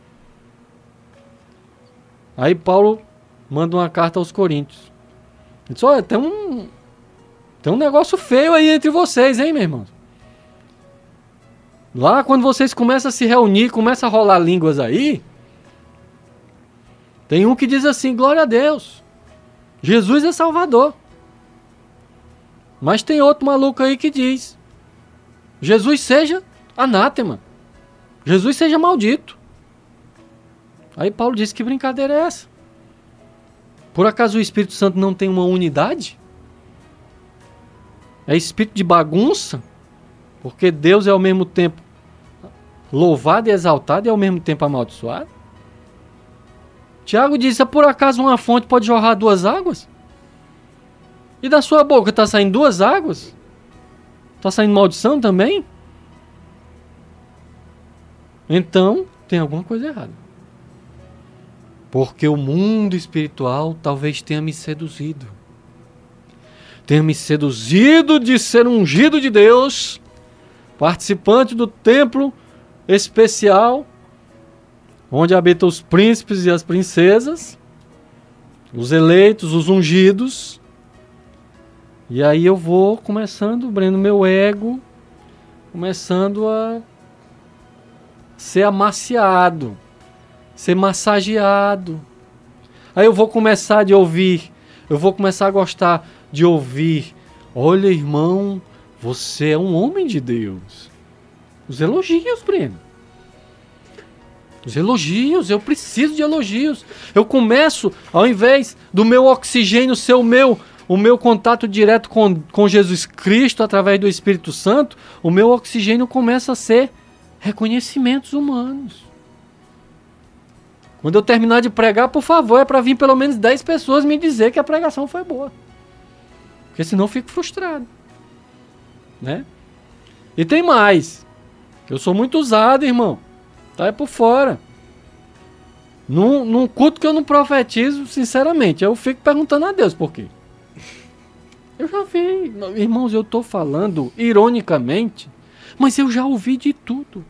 Aí Paulo manda uma carta aos Coríntios. Ele diz, olha, tem um negócio feio aí entre vocês, hein, meu irmão? Lá, quando vocês começam a se reunir, começam a rolar línguas aí, tem um que diz assim, glória a Deus, Jesus é Salvador. Mas tem outro maluco aí que diz, Jesus seja anátema, Jesus seja maldito. Aí Paulo disse, que brincadeira é essa? Por acaso o Espírito Santo não tem uma unidade? É espírito de bagunça? Porque Deus é ao mesmo tempo louvado e exaltado e ao mesmo tempo amaldiçoado? Tiago disse, por acaso uma fonte pode jorrar duas águas? E da sua boca está saindo duas águas? Está saindo maldição também? Então, tem alguma coisa errada. Porque o mundo espiritual talvez tenha me seduzido. Tenha me seduzido de ser ungido de Deus, participante do templo especial, onde habitam os príncipes e as princesas, os eleitos, os ungidos. E aí eu vou começando, Breno, meu ego, começando a ser amaciado, ser massageado. Aí eu vou começar a ouvir, eu vou começar a gostar de ouvir, olha, irmão, você é um homem de Deus. Os elogios, Breno. Os elogios, eu preciso de elogios. Eu começo, ao invés do meu oxigênio ser o meu contato direto com Jesus Cristo através do Espírito Santo, o meu oxigênio começa a ser reconhecimentos humanos. Quando eu terminar de pregar, por favor, é para vir pelo menos 10 pessoas me dizer que a pregação foi boa. Porque senão eu fico frustrado. Né? E tem mais. Eu sou muito usado, irmão. Tá aí por fora. Num culto que eu não profetizo, sinceramente, eu fico perguntando a Deus por quê. Eu já vi, irmãos, eu estou falando ironicamente, mas eu já ouvi de tudo.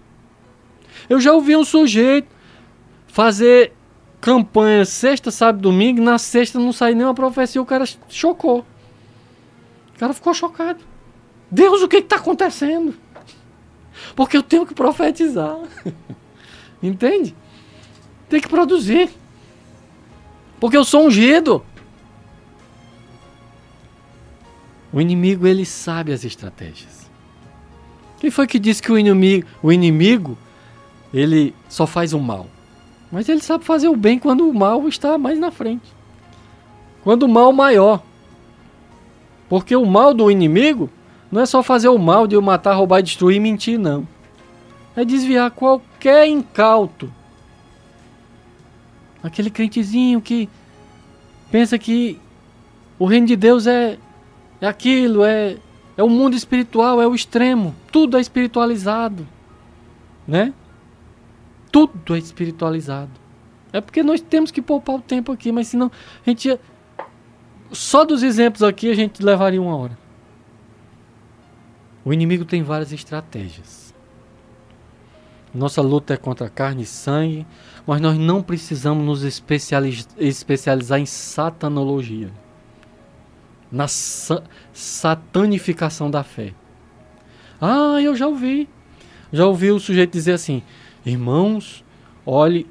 Eu já ouvi um sujeito fazer campanha sexta, sábado, domingo, na sexta não saiu nenhuma profecia, o cara chocou. O cara ficou chocado. Deus, o que está acontecendo? Porque eu tenho que profetizar. Entende? Tem que produzir. Porque eu sou ungido. O inimigo, ele sabe as estratégias. Quem foi que disse que o inimigo ele só faz o mal? Mas ele sabe fazer o bem quando o mal está mais na frente. Quando o mal maior. Porque o mal do inimigo não é só fazer o mal de eu matar, roubar, destruir e mentir, não. É desviar qualquer incauto. Aquele crentezinho que pensa que o reino de Deus é aquilo, é o mundo espiritual, é o extremo. Tudo é espiritualizado. Né? Tudo é espiritualizado. É porque nós temos que poupar o tempo aqui, mas senão a gente só dos exemplos aqui a gente levaria 1 hora. O inimigo tem várias estratégias. Nossa luta é contra carne e sangue, mas nós não precisamos nos especializar em satanologia, na satanificação da fé. Ah, eu já ouvi o sujeito dizer assim, irmãos, olhe,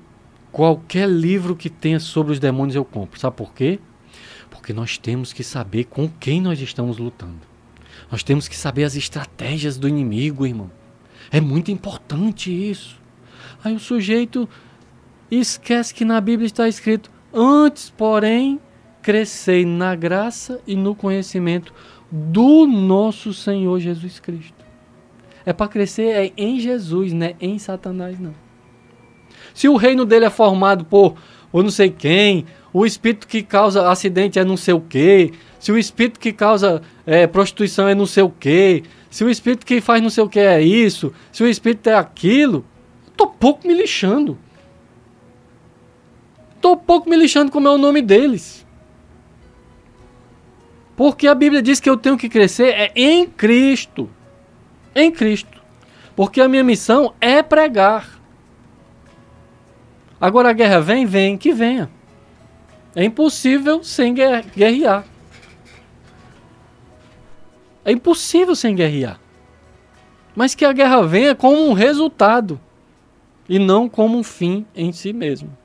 qualquer livro que tenha sobre os demônios eu compro. Sabe por quê? Porque Porque nós temos que saber com quem nós estamos lutando. Nós temos que saber as estratégias do inimigo, irmão. É muito importante isso. Aí o sujeito esquece que na Bíblia está escrito: antes, porém, crescei na graça e no conhecimento do nosso Senhor Jesus Cristo. É para crescer em Jesus, não é em Satanás, não. Se o reino dele é formado por não sei quem, o espírito que causa acidente é não sei o quê, se o espírito que causa prostituição é não sei o quê, se o espírito que faz não sei o quê é isso, se o espírito é aquilo, eu tô pouco me lixando. Tô pouco me lixando como é o nome deles. Porque a Bíblia diz que eu tenho que crescer em Cristo. Em Cristo. Porque a minha missão é pregar. Agora a guerra vem, que venha. É impossível sem guerrear. É impossível sem guerrear. Mas que a guerra venha como um resultado e não como um fim em si mesmo.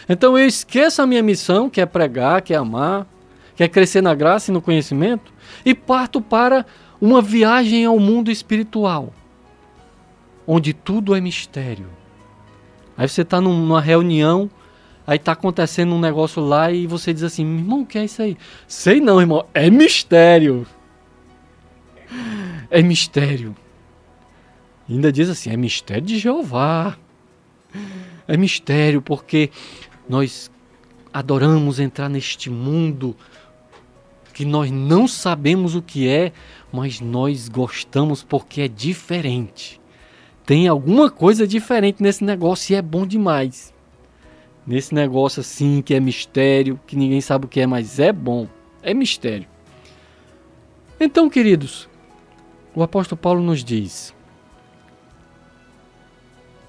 Então eu esqueço a minha missão, que é pregar, que é amar, que é crescer na graça e no conhecimento, e parto para uma viagem ao mundo espiritual, onde tudo é mistério. Aí você está numa reunião, aí está acontecendo um negócio lá e você diz assim: irmão, o que é isso aí? Sei não, irmão, é mistério. É mistério. E ainda diz assim: é mistério de Jeová. É mistério porque nós adoramos entrar neste mundo que nós não sabemos o que é, mas nós gostamos porque é diferente. Tem alguma coisa diferente nesse negócio e é bom demais. Nesse negócio assim que é mistério, que ninguém sabe o que é, mas é bom. É mistério. Então, queridos, o apóstolo Paulo nos diz: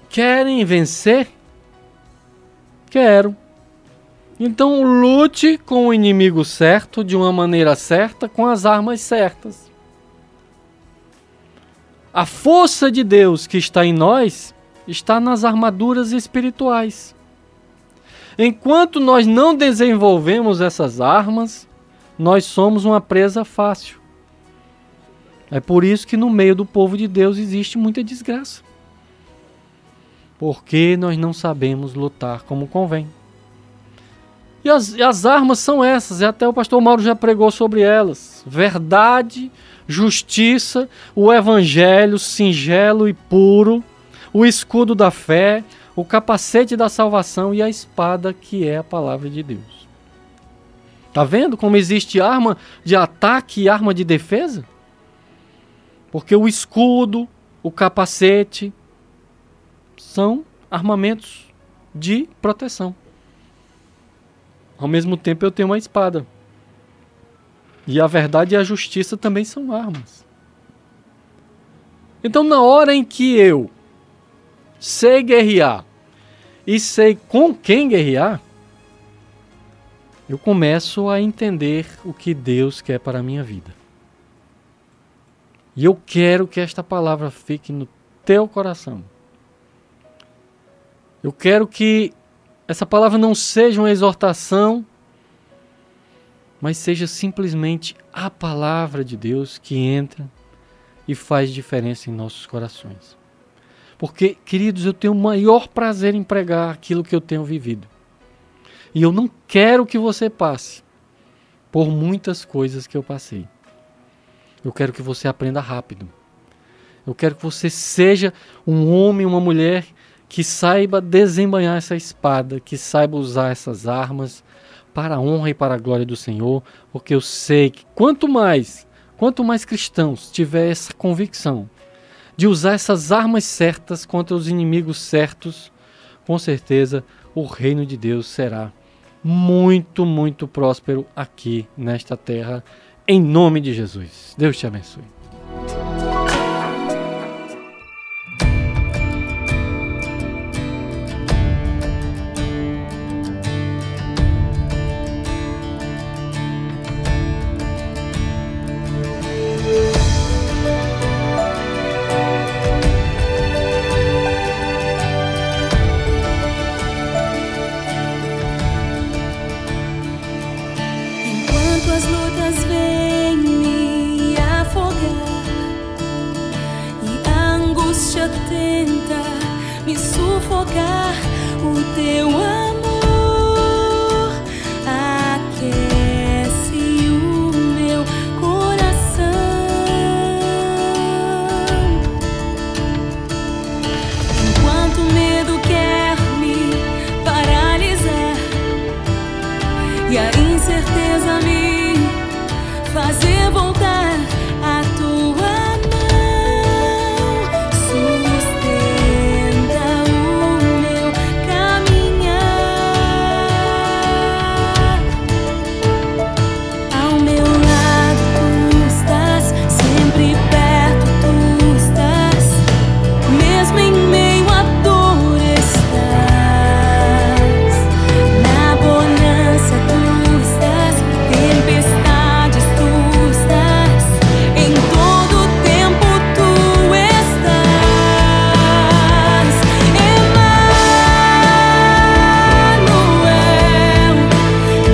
querem vencer? Quero. Então lute com o inimigo certo, de uma maneira certa, com as armas certas. A força de Deus que está em nós está nas armaduras espirituais. Enquanto nós não desenvolvemos essas armas, nós somos uma presa fácil. É por isso que no meio do povo de Deus existe muita desgraça. Porque nós não sabemos lutar como convém. E as armas são essas, e até o pastor Mauro já pregou sobre elas: verdade, justiça, o evangelho singelo e puro, o escudo da fé, o capacete da salvação e a espada, que é a palavra de Deus. Tá vendo como existe arma de ataque e arma de defesa? Porque o escudo, o capacete são armamentos de proteção. Ao mesmo tempo eu tenho uma espada. E a verdade e a justiça também são armas. Então, na hora em que eu sei guerrear e sei com quem guerrear, eu começo a entender o que Deus quer para a minha vida. E eu quero que esta palavra fique no teu coração. Eu quero que essa palavra não seja uma exortação, mas seja simplesmente a palavra de Deus que entra e faz diferença em nossos corações. Porque, queridos, eu tenho o maior prazer em pregar aquilo que eu tenho vivido. E eu não quero que você passe por muitas coisas que eu passei. Eu quero que você aprenda rápido. Eu quero que você seja um homem, uma mulher que saiba desembainhar essa espada, que saiba usar essas armas para a honra e para a glória do Senhor, porque eu sei que quanto mais cristãos tiver essa convicção de usar essas armas certas contra os inimigos certos, com certeza o reino de Deus será muito, muito próspero aqui nesta terra, em nome de Jesus. Deus te abençoe. tocar o teu amor aquece o meu coração. Enquanto o medo quer me paralisar e a incerteza me fazer voltar, a tua mão sustenta o meu caminhar. Ao meu lado tu estás, sempre perto tu estás, mesmo em meio à dor estás. Na bonança tu estás, tempestades tu estás, em todo tempo tu estás. Emanuel,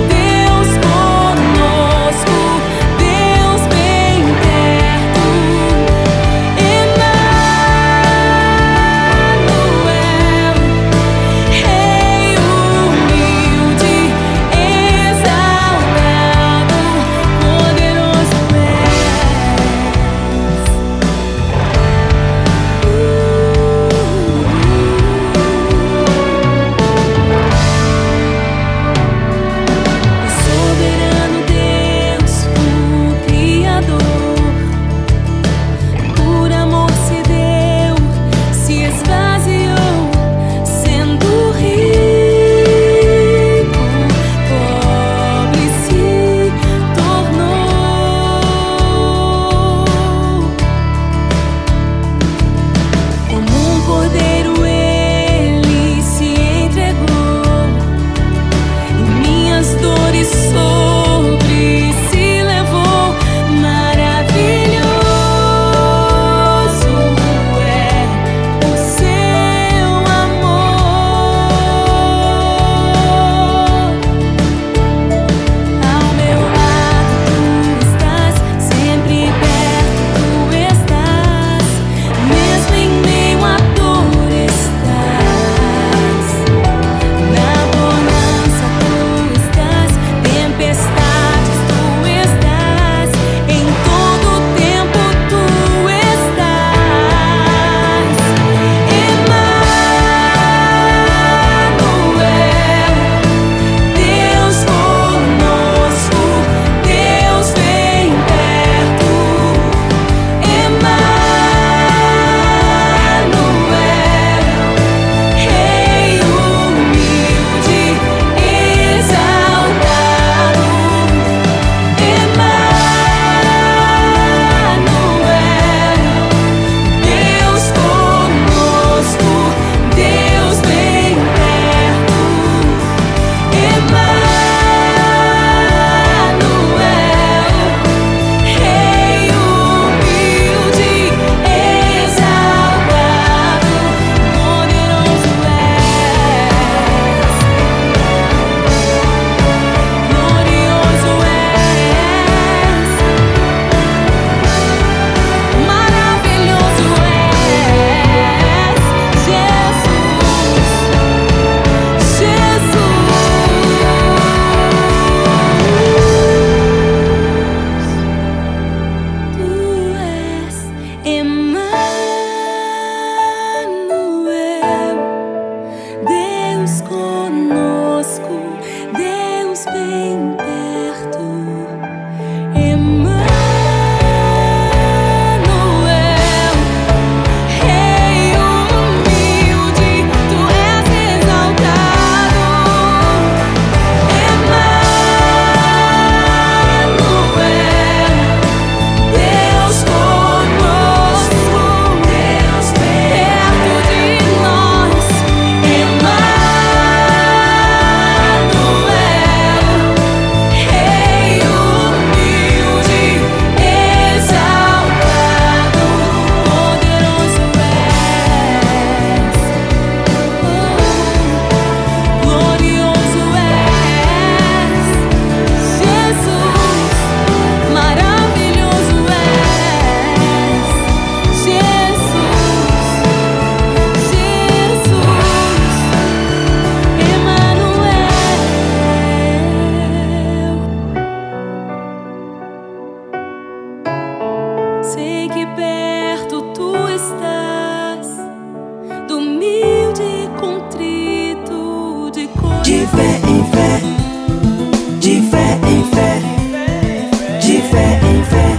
Deus conosco, Deus bem perto. Emanuel, Rei humilde, exaltado, poderoso és. Soberano Deus, o Criador, por amor se deu, se esvaziou, sendo rico, pobre se tornou. Como um cordeiro ele se entregou, e minhas dores sobre si levou. Maravilhoso é o seu amor. Ao meu lado tu estás, sempre perto tu estás, mesmo em meio à dor estás. Na bonança tu estás, tempestades tu estás, em todo tempo tu estás. Emanuel, Deus conosco, Deus bem perto. Emanuel, Rei humilde, exaltado. Emanuel, Deus conosco, Deus bem perto. Emanuel, Rei humilde, exaltado, poderoso és. Glorioso és, maravilhoso és, Jesus, Jesus. Tu és Emanuel, Deus conosco, Deus bem perto. Emanuel, Rei humilde, tu és exaltado. Emanuel, Deus conosco, Deus perto de nós. Emanuel. de fé em fé, de fé em fé, de fé em fé.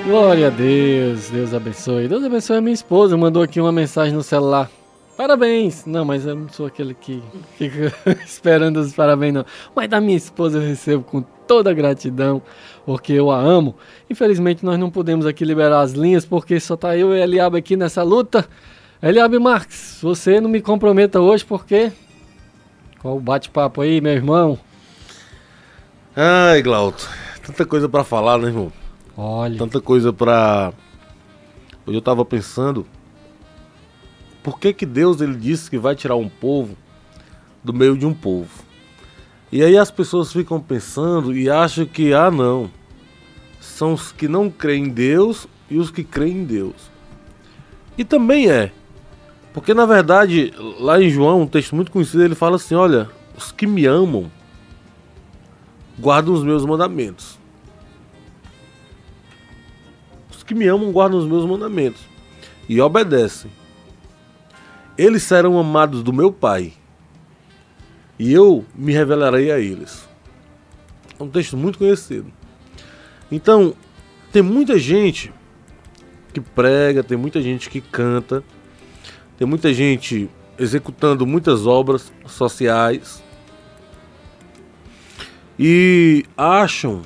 Glória a Deus, Deus abençoe. Deus abençoe a minha esposa, mandou aqui uma mensagem no celular. Parabéns! Não, mas eu não sou aquele que fica esperando os parabéns, não. Mas da minha esposa eu recebo com toda gratidão, porque eu a amo. Infelizmente nós não podemos aqui liberar as linhas, porque só tá eu e Eliabe aqui nessa luta. Eliabe Marques, você não me comprometa hoje, porque... Qual o bate-papo aí, meu irmão? Ai, Glauto, tanta coisa pra falar, né, irmão? Olha, Tanta coisa pra... Hoje eu tava pensando, por que Deus ele disse que vai tirar um povo do meio de um povo? E aí as pessoas ficam pensando e acham que, não, são os que não creem em Deus e os que creem em Deus. E também é, porque na verdade, lá em João, um texto muito conhecido, ele fala assim, olha, os que me amam guardam os meus mandamentos. Os que me amam guardam os meus mandamentos e obedecem. Eles serão amados do meu Pai e eu me revelarei a eles. É um texto muito conhecido. Então, tem muita gente que prega, tem muita gente que canta, tem muita gente executando muitas obras sociais e acham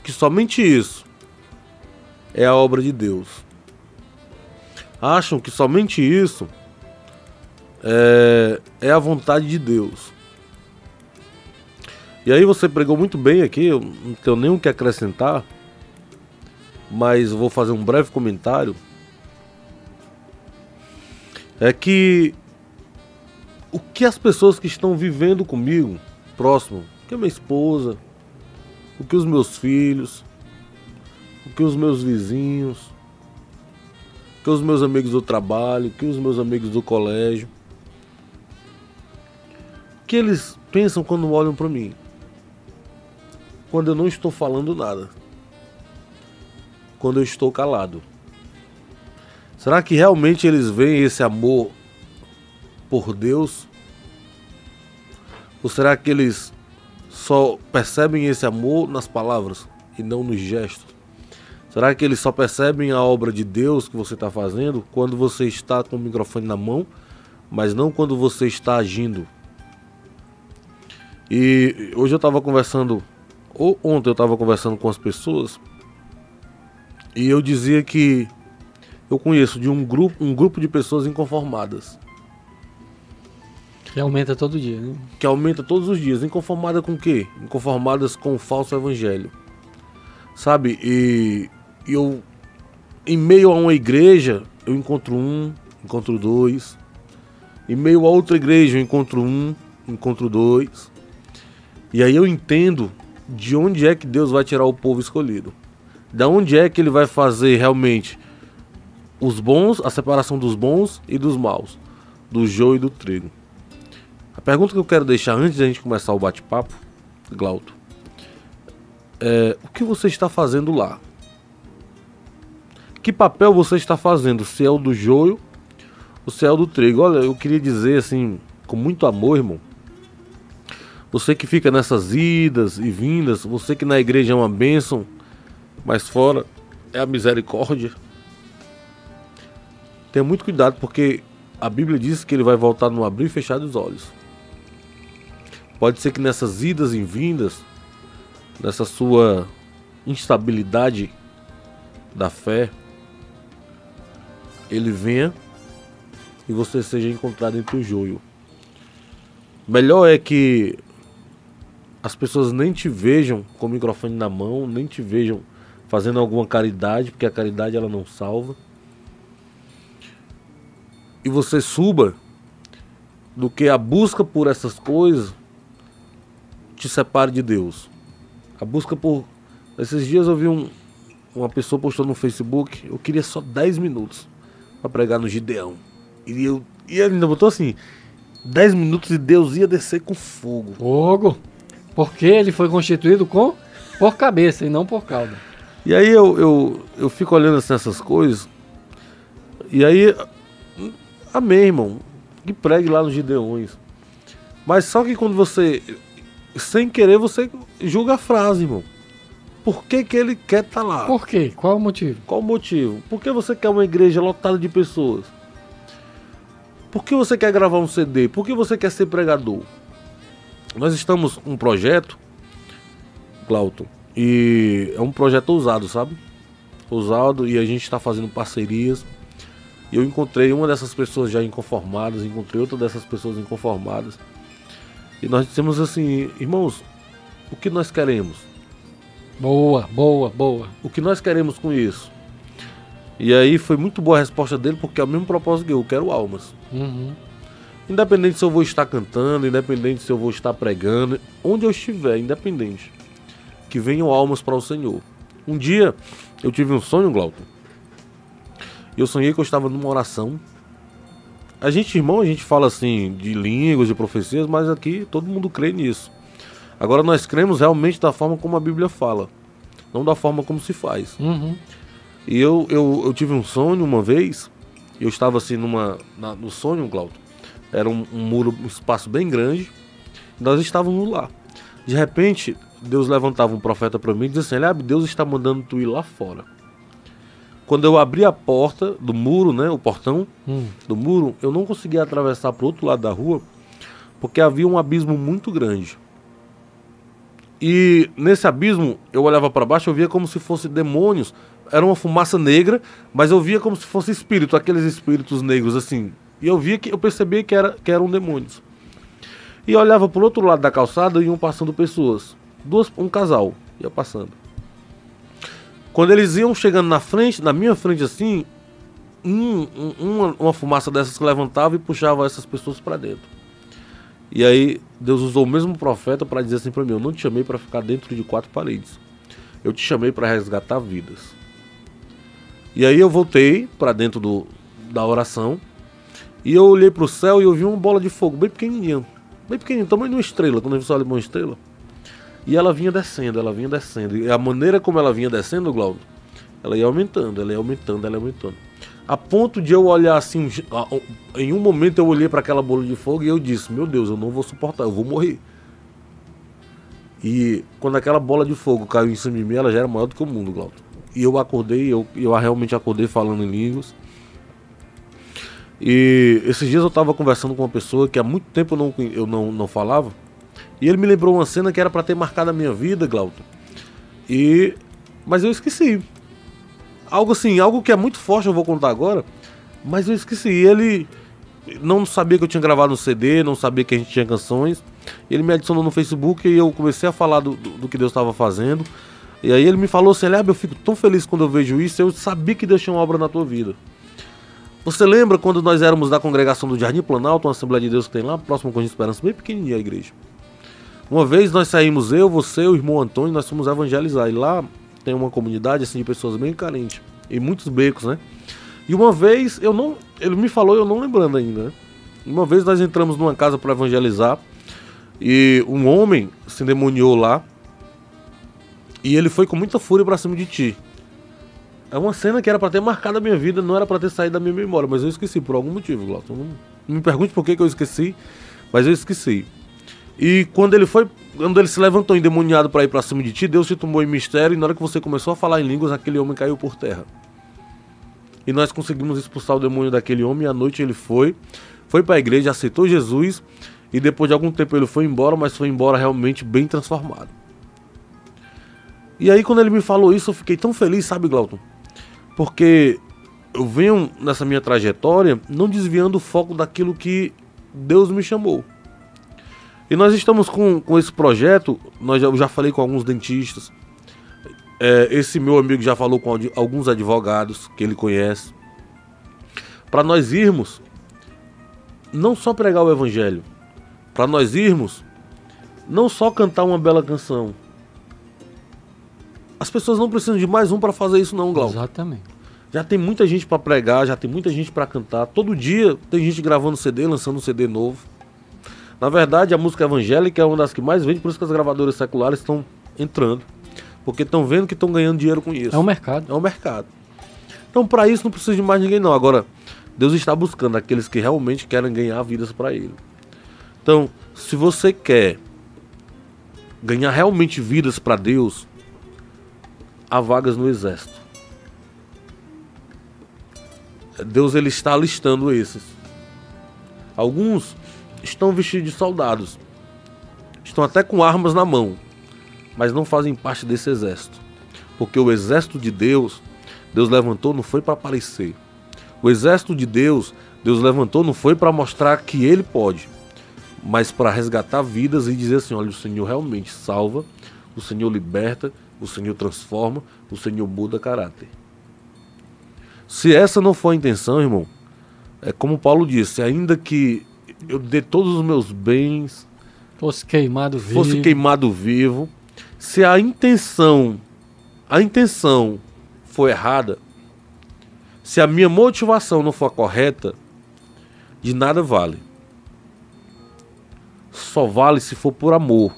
que somente isso é a obra de Deus. Acham que somente isso é a vontade de Deus. E aí você pregou muito bem aqui, eu não tenho nem o que acrescentar, mas vou fazer um breve comentário. É que o que as pessoas que estão vivendo comigo, próximo, que é minha esposa, o que os meus filhos, o que os meus vizinhos, o que os meus amigos do trabalho, o que os meus amigos do colégio, o que eles pensam quando olham para mim, quando eu não estou falando nada, quando eu estou calado. Será que realmente eles veem esse amor por Deus? Ou será que eles só percebem esse amor nas palavras e não nos gestos? Será que eles só percebem a obra de Deus que você está fazendo quando você está com o microfone na mão, mas não quando você está agindo? E hoje eu estava conversando, ou ontem eu estava conversando com as pessoas, e eu dizia que eu conheço de um grupo de pessoas inconformadas. que aumenta todo dia, né? Que aumenta todos os dias. Inconformada com o quê? Inconformadas com o falso evangelho. Sabe? E eu, em meio a uma igreja, eu encontro um, encontro dois. Em meio a outra igreja, eu encontro um, encontro dois. E aí eu entendo de onde é que Deus vai tirar o povo escolhido. Da onde é que ele vai fazer realmente os bons, a separação dos bons e dos maus, do joio e do trigo. A pergunta que eu quero deixar antes de a gente começar o bate-papo, Glauto, é: o que você está fazendo lá? Que papel você está fazendo? Se é o do joio ou se é o do trigo? Olha, eu queria dizer assim, com muito amor, irmão, você que fica nessas idas e vindas, você que na igreja é uma bênção, mas fora é a misericórdia. Tenha muito cuidado, porque a Bíblia diz que ele vai voltar no abrir e fechar dos olhos. Pode ser que nessas idas e vindas, nessa sua instabilidade da fé, ele venha e você seja encontrado entre o joio. Melhor é que as pessoas nem te vejam com o microfone na mão, nem te vejam fazendo alguma caridade, porque a caridade ela não salva. E você suba, do que a busca por essas coisas te separe de Deus. A busca por... Esses dias eu vi uma pessoa postando no Facebook, eu queria só 10 minutos para pregar no Gideão. E ele ainda botou assim, 10 minutos e Deus ia descer com fogo. Fogo! Porque ele foi constituído por cabeça e não por cauda. E aí eu fico olhando assim essas coisas, e aí... Amém, irmão. Que pregue lá nos Gideões. Mas só que quando você, sem querer, você julga a frase, irmão. Por que que ele quer estar lá? Por quê? Qual o motivo? Qual o motivo? Por que você quer uma igreja lotada de pessoas? Por que você quer gravar um CD? Por que você quer ser pregador? Nós estamos com um projeto, Glauton, e é um projeto ousado, sabe? Ousado, e a gente está fazendo parcerias. E eu encontrei uma dessas pessoas já inconformadas, encontrei outra dessas pessoas inconformadas. E nós dissemos assim, irmãos, o que nós queremos? Boa, boa, boa. O que nós queremos com isso? E aí foi muito boa a resposta dele, porque é o mesmo propósito que eu quero almas. Uhum. Independente se eu vou estar cantando, independente se eu vou estar pregando, onde eu estiver, independente, que venham almas para o Senhor. Um dia eu tive um sonho, Glauton, e eu sonhei que eu estava numa oração. A gente, irmão, a gente fala assim de línguas, de profecias, mas aqui todo mundo crê nisso. Agora nós cremos realmente da forma como a Bíblia fala, não da forma como se faz. Uhum. E eu tive um sonho uma vez, eu estava assim no sonho, Glauton, era um muro, um espaço bem grande, e nós estávamos lá. De repente, Deus levantava um profeta para mim e dizia assim, Deus está mandando tu ir lá fora. Quando eu abri a porta do muro, né, o portão do muro, eu não conseguia atravessar para o outro lado da rua, porque havia um abismo muito grande. E nesse abismo, eu olhava para baixo, eu via como se fossem demônios. Era uma fumaça negra, mas eu via como se fosse espírito, aqueles espíritos negros assim. E eu percebia que eram demônios. E eu olhava para o outro lado da calçada e iam passando pessoas. Um casal ia passando. Quando eles iam chegando na minha frente assim, uma fumaça dessas que levantava e puxava essas pessoas para dentro. E aí Deus usou o mesmo profeta para dizer assim para mim, eu não te chamei para ficar dentro de 4 paredes. Eu te chamei para resgatar vidas. E aí eu voltei para dentro da oração e eu olhei para o céu e eu vi uma bola de fogo bem pequenininha, tamanho de uma estrela, quando você olha uma estrela. E ela vinha descendo. E a maneira como ela vinha descendo, Glauco, ela ia aumentando. A ponto de eu olhar assim, em um momento eu olhei para aquela bola de fogo e eu disse, meu Deus, eu não vou suportar, eu vou morrer. E quando aquela bola de fogo caiu em cima de mim, ela já era maior do que o mundo, Glauco. E eu acordei, eu realmente acordei falando em línguas. E esses dias eu estava conversando com uma pessoa que há muito tempo eu não falava. E ele me lembrou uma cena que era para ter marcado a minha vida, Glauco. Mas eu esqueci. Algo que é muito forte eu vou contar agora, mas eu esqueci. Ele não sabia que eu tinha gravado um CD, não sabia que a gente tinha canções. Ele me adicionou no Facebook e eu comecei a falar do que Deus estava fazendo. E aí ele me falou assim, eu fico tão feliz quando eu vejo isso, eu sabia que Deus tinha uma obra na tua vida. Você lembra quando nós éramos da congregação do Jardim Planalto, uma Assembleia de Deus que tem lá, próximo com a Esperança, bem pequenininha a igreja. Uma vez nós saímos, eu, você, o irmão Antônio, nós fomos evangelizar. E lá tem uma comunidade assim de pessoas bem carentes. E muitos becos, né? E uma vez, ele me falou, eu não lembrando ainda, né? Uma vez nós entramos numa casa para evangelizar. E um homem se endemoniou lá. E ele foi com muita fúria para cima de ti. É uma cena que era para ter marcado a minha vida, não era para ter saído da minha memória. Mas eu esqueci por algum motivo, Glauco. Não me pergunte por que eu esqueci, mas eu esqueci. E quando ele se levantou endemoniado para ir para cima de ti, Deus te tomou em mistério, e na hora que você começou a falar em línguas, aquele homem caiu por terra. E nós conseguimos expulsar o demônio daquele homem, e à noite ele foi para a igreja, aceitou Jesus, e depois de algum tempo ele foi embora, mas foi embora realmente bem transformado. E aí quando ele me falou isso, eu fiquei tão feliz, sabe, Glauton? Porque eu venho nessa minha trajetória não desviando o foco daquilo que Deus me chamou. E nós estamos com esse projeto, eu já falei com alguns dentistas, esse meu amigo já falou com alguns advogados que ele conhece, para nós irmos, não só pregar o evangelho, para nós irmos, não só cantar uma bela canção. As pessoas não precisam de mais um para fazer isso não, Glauco. Exatamente. Já tem muita gente para pregar, já tem muita gente para cantar, todo dia tem gente gravando CD, lançando um CD novo. Na verdade, a música evangélica é uma das que mais vende, por isso que as gravadoras seculares estão entrando. Porque estão vendo que estão ganhando dinheiro com isso. É um mercado. É um mercado. Então, para isso, não precisa de mais ninguém, não. Agora, Deus está buscando aqueles que realmente querem ganhar vidas para Ele. Então, se você quer ganhar realmente vidas para Deus, há vagas no exército. Deus ele está alistando esses. Alguns estão vestidos de soldados, estão até com armas na mão, mas não fazem parte desse exército. Porque o exército de Deus, Deus levantou não foi para aparecer. O exército de Deus, Deus levantou não foi para mostrar que Ele pode, mas para resgatar vidas e dizer assim, olha, o Senhor realmente salva, o Senhor liberta, o Senhor transforma, o Senhor muda caráter. Se essa não for a intenção, irmão, é como Paulo disse, ainda que eu dê todos os meus bens, Fosse queimado vivo, se a intenção for errada, se a minha motivação não for correta, de nada vale. Só vale se for por amor,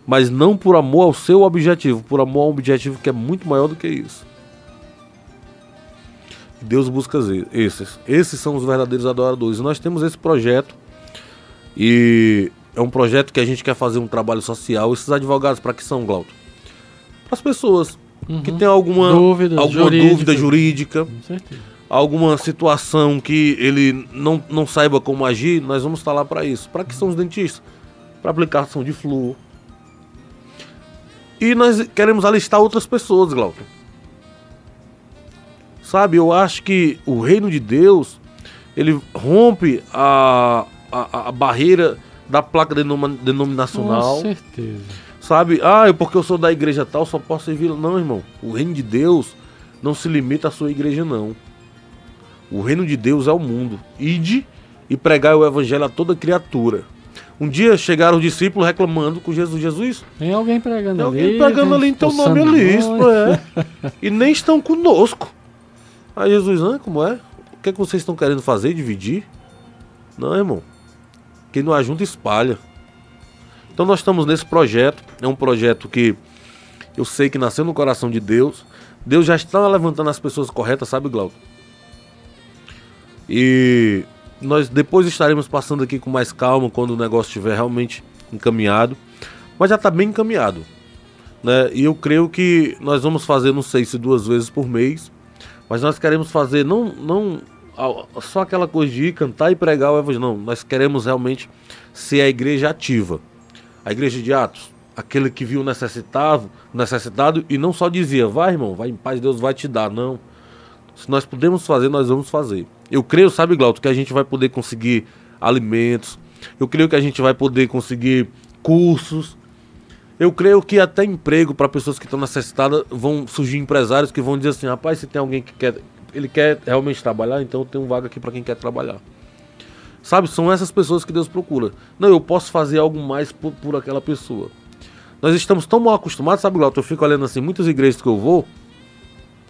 mas não por amor ao seu objetivo, por amor a um objetivo que é muito maior do que isso. Deus busca esses são os verdadeiros adoradores. E nós temos esse projeto, e é um projeto que a gente quer fazer um trabalho social. Esses advogados, para que são, Glauton? Para as pessoas que têm alguma dúvida jurídica, Com certeza. alguma situação que ele não saiba como agir, nós vamos estar lá para isso. Para que são os dentistas? Para aplicação de flúor. E nós queremos alistar outras pessoas, Glauton. Sabe, eu acho que o reino de Deus, ele rompe a barreira da placa denominacional. Com certeza. Sabe, porque eu sou da igreja tal, só posso servir. Não, irmão, o reino de Deus não se limita à sua igreja, não. O reino de Deus é o mundo. Ide e pregai o evangelho a toda criatura. Um dia chegaram os discípulos reclamando com Jesus. Tem alguém pregando Tem ali. alguém pregando ali em teu nome ali, isso, E nem estão conosco. Aí Jesus, como é? O que é que vocês estão querendo fazer? Dividir? Não, irmão. Quem não ajunta, espalha. Então nós estamos nesse projeto. É um projeto que eu sei que nasceu no coração de Deus. Deus já está levantando as pessoas corretas, sabe, Glauco? E nós depois estaremos passando aqui com mais calma quando o negócio estiver realmente encaminhado. Mas já está bem encaminhado, né? E eu creio que nós vamos fazer, não sei se 2 vezes por mês, mas nós queremos fazer não só aquela coisa de ir cantar e pregar o evangelho. Não, nós queremos realmente ser a igreja ativa. A igreja de Atos, aquele que viu o necessitado e não só dizia, vai, irmão, vai em paz, Deus vai te dar. Não. Se nós podemos fazer, nós vamos fazer. Eu creio, sabe, Glauto, que a gente vai poder conseguir alimentos. Eu creio que a gente vai poder conseguir cursos. Eu creio que até emprego para pessoas que estão necessitadas, vão surgir empresários que vão dizer assim, rapaz, se tem alguém que quer realmente trabalhar, então eu tenho vaga aqui para quem quer trabalhar. Sabe, são essas pessoas que Deus procura. Não, eu posso fazer algo mais por aquela pessoa. Nós estamos tão mal acostumados, sabe, Glauto, eu fico olhando assim, muitas igrejas que eu vou,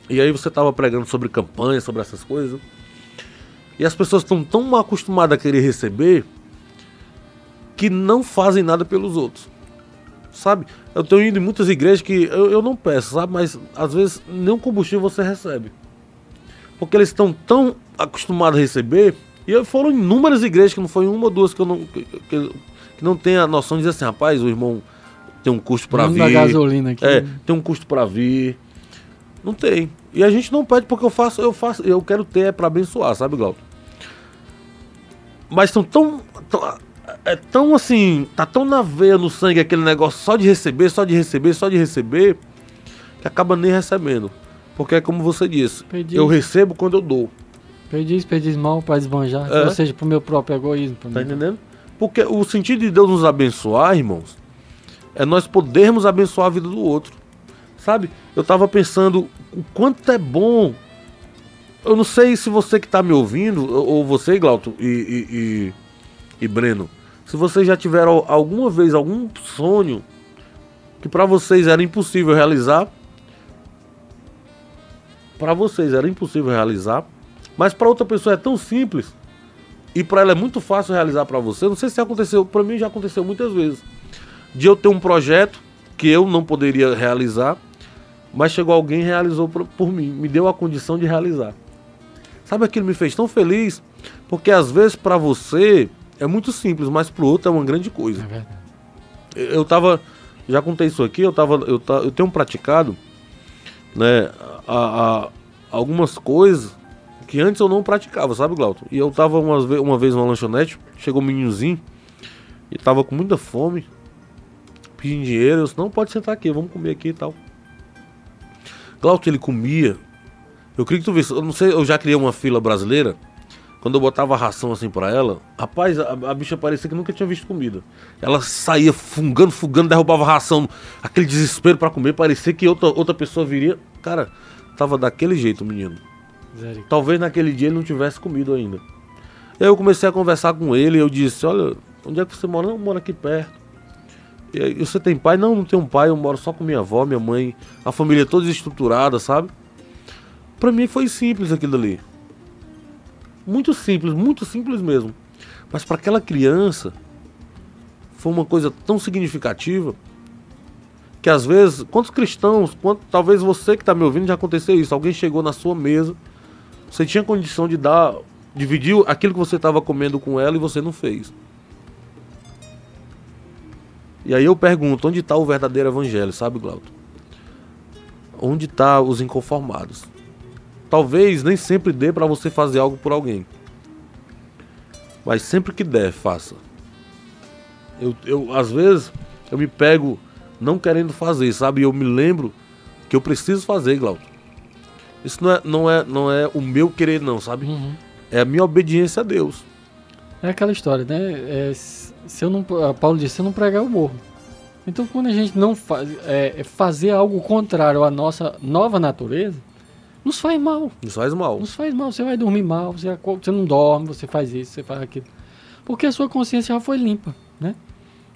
e aí você estava pregando sobre campanha, sobre essas coisas, e as pessoas estão tão mal acostumadas a querer receber, que não fazem nada pelos outros. Sabe, eu tenho ido em muitas igrejas que eu não peço, sabe, mas às vezes nem um combustível você recebe. Porque eles estão tão acostumados a receber, e foram inúmeras igrejas, que não foi uma ou duas que não tem a noção de dizer assim, rapaz, o irmão tem um custo para vir. Da gasolina aqui. Tem um custo para vir. Não tem. E a gente não pede porque eu quero ter para abençoar, sabe, Glauco? Mas são tão assim, tá tão na veia, no sangue, aquele negócio só de receber, que acaba nem recebendo. Porque é como você disse, eu recebo quando eu dou. Perdi mal para esbanjar, ou seja, pro meu próprio egoísmo. Tá entendendo? Porque o sentido de Deus nos abençoar, irmãos, é nós podermos abençoar a vida do outro. Sabe? Eu tava pensando o quanto é bom. Eu não sei se você que tá me ouvindo, ou você, Glauto e Breno, se vocês já tiveram alguma vez algum sonho que para vocês era impossível realizar. Para vocês era impossível realizar, mas para outra pessoa é tão simples e para ela é muito fácil realizar para você. Não sei se aconteceu, para mim já aconteceu muitas vezes. De eu ter um projeto que eu não poderia realizar, mas chegou alguém e realizou por mim, me deu a condição de realizar. Sabe, aquilo me fez tão feliz, porque às vezes para você é muito simples, mas pro outro é uma grande coisa. É verdade. Eu tava, já contei isso aqui, eu tenho praticado, né, algumas coisas que antes eu não praticava, sabe, Glauton? E eu tava uma vez numa lanchonete, chegou um meninozinho e tava com muita fome, pedindo dinheiro, eu disse, não, pode sentar aqui, vamos comer aqui e tal. Glauton, ele comia, eu queria que tu visse, eu não sei, eu já criei uma fila brasileira, quando eu botava ração assim pra ela, rapaz, a bicha parecia que nunca tinha visto comida. Ela saía fungando, derrubava ração, aquele desespero pra comer, parecia que outra pessoa viria. Cara, tava daquele jeito, menino. Talvez naquele dia ele não tivesse comido ainda. Aí eu comecei a conversar com ele e eu disse, olha, onde é que você mora? Não, eu moro aqui perto. E aí, você tem pai? Não, não tenho pai, eu moro só com minha avó, minha mãe, a família toda estruturada, sabe? Pra mim foi simples aquilo ali. Muito simples mesmo. Mas para aquela criança foi uma coisa tão significativa que às vezes, quantos cristãos, talvez você que está me ouvindo já aconteceu isso. Alguém chegou na sua mesa, você tinha condição de dividir aquilo que você estava comendo com ela e você não fez. E aí eu pergunto, onde está o verdadeiro evangelho, sabe, Glauton? Onde está os inconformados? Talvez nem sempre dê para você fazer algo por alguém. Mas sempre que der, faça. Às vezes, eu me pego não querendo fazer, sabe? Eu me lembro que eu preciso fazer, Glauton. Isso não é o meu querer não, sabe? Uhum. É a minha obediência a Deus. É aquela história, né? Paulo disse, se eu não pregar, eu morro. Então, quando a gente não fazer algo contrário à nossa nova natureza, nos faz mal. Nos faz mal. Nos faz mal. Você vai dormir mal, você não dorme, você faz isso, você faz aquilo. Porque a sua consciência já foi limpa, né?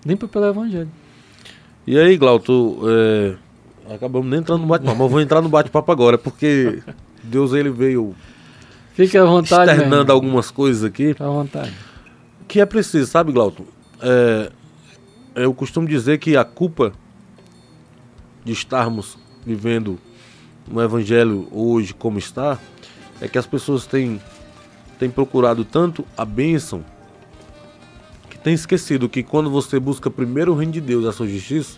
Limpa pelo evangelho. E aí, Glauton, acabamos nem entrando no bate-papo, mas eu vou entrar no bate-papo agora, porque Deus ele veio Fique à vontade, externando algumas coisas aqui. Fique à vontade. Que é preciso, sabe, Glauton? Eu costumo dizer que a culpa de estarmos vivendo no evangelho hoje como está, é que as pessoas têm procurado tanto a bênção, que têm esquecido que quando você busca primeiro o reino de Deus e a sua justiça,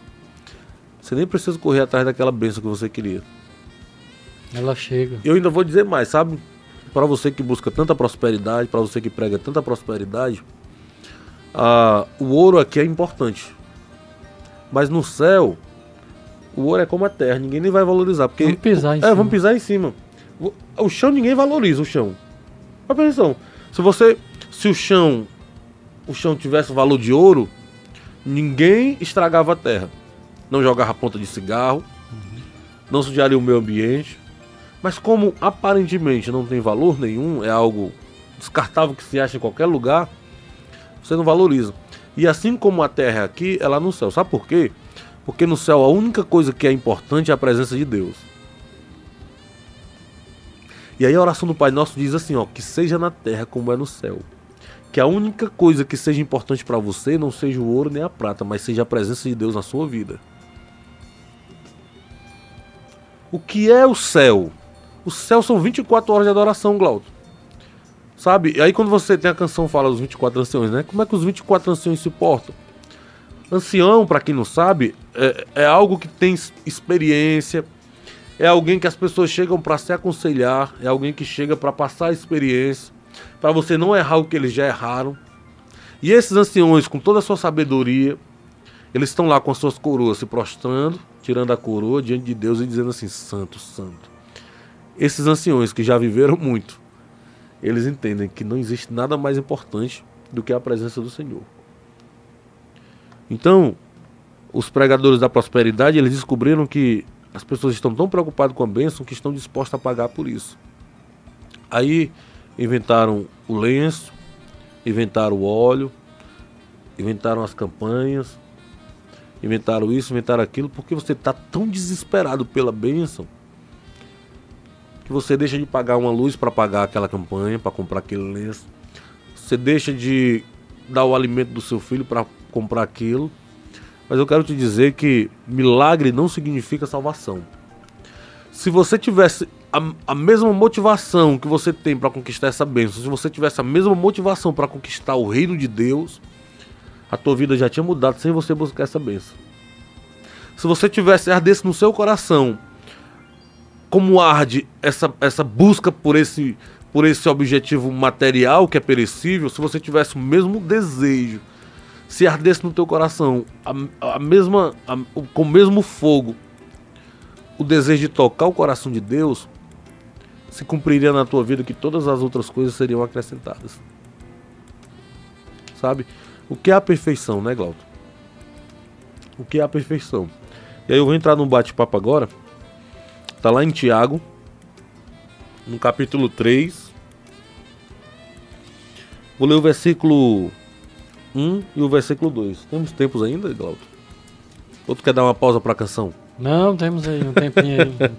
você nem precisa correr atrás daquela bênção que você queria. Ela chega. Eu ainda vou dizer mais, sabe? Para você que busca tanta prosperidade, para você que prega tanta prosperidade, o ouro aqui é importante. Mas no céu, o ouro é como a terra, ninguém nem vai valorizar. Porque, vamos pisar em cima. Vamos pisar em cima. O chão ninguém valoriza, o chão. Mas atenção, se o chão tivesse valor de ouro, ninguém estragava a terra. Não jogava ponta de cigarro, não sujaria o meio ambiente. Mas como aparentemente não tem valor nenhum, é algo descartável que se acha em qualquer lugar, você não valoriza. E assim como a terra é aqui, é lá no céu. Sabe por quê? Porque no céu a única coisa que é importante é a presença de Deus. E aí a oração do Pai Nosso diz assim, ó, que seja na terra como é no céu. Que a única coisa que seja importante para você não seja o ouro nem a prata, mas seja a presença de Deus na sua vida. O que é o céu? O céu são 24 horas de adoração, Glauton. Sabe? E aí quando você tem a canção fala dos 24 anciões, né? Como é que os 24 anciões se portam? Ancião, para quem não sabe, é algo que tem experiência, é alguém que as pessoas chegam para se aconselhar, é alguém que chega para passar a experiência, para você não errar o que eles já erraram. E esses anciões, com toda a sua sabedoria, eles estão lá com as suas coroas se prostrando, tirando a coroa diante de Deus e dizendo assim, santo, santo. Esses anciões que já viveram muito, eles entendem que não existe nada mais importante do que a presença do Senhor. Então, os pregadores da prosperidade, eles descobriram que as pessoas estão tão preocupadas com a bênção que estão dispostas a pagar por isso. Aí inventaram o lenço, inventaram o óleo, inventaram as campanhas, inventaram isso, inventaram aquilo, porque você está tão desesperado pela bênção que você deixa de pagar uma luz para pagar aquela campanha, para comprar aquele lenço. Você deixa de dar o alimento do seu filho para comprar aquilo. Mas eu quero te dizer que milagre não significa salvação. Se você tivesse a mesma motivação que você tem para conquistar essa bênção, se você tivesse a mesma motivação para conquistar o reino de Deus, a tua vida já tinha mudado sem você buscar essa bênção. Se você ardesse no seu coração, como arde essa busca por esse objetivo material que é perecível, se você tivesse o mesmo desejo, se ardesse no teu coração com o mesmo fogo, o desejo de tocar o coração de Deus, se cumpriria na tua vida que todas as outras coisas seriam acrescentadas. Sabe? O que é a perfeição, né, Glauco? O que é a perfeição? E aí eu vou entrar num bate-papo agora. Tá lá em Tiago, no capítulo 3. Vou ler o versículo 1 e o versículo 2. Temos tempos ainda, Glauco? Ou tu quer dar uma pausa pra canção? Não, temos aí um tempinho aí.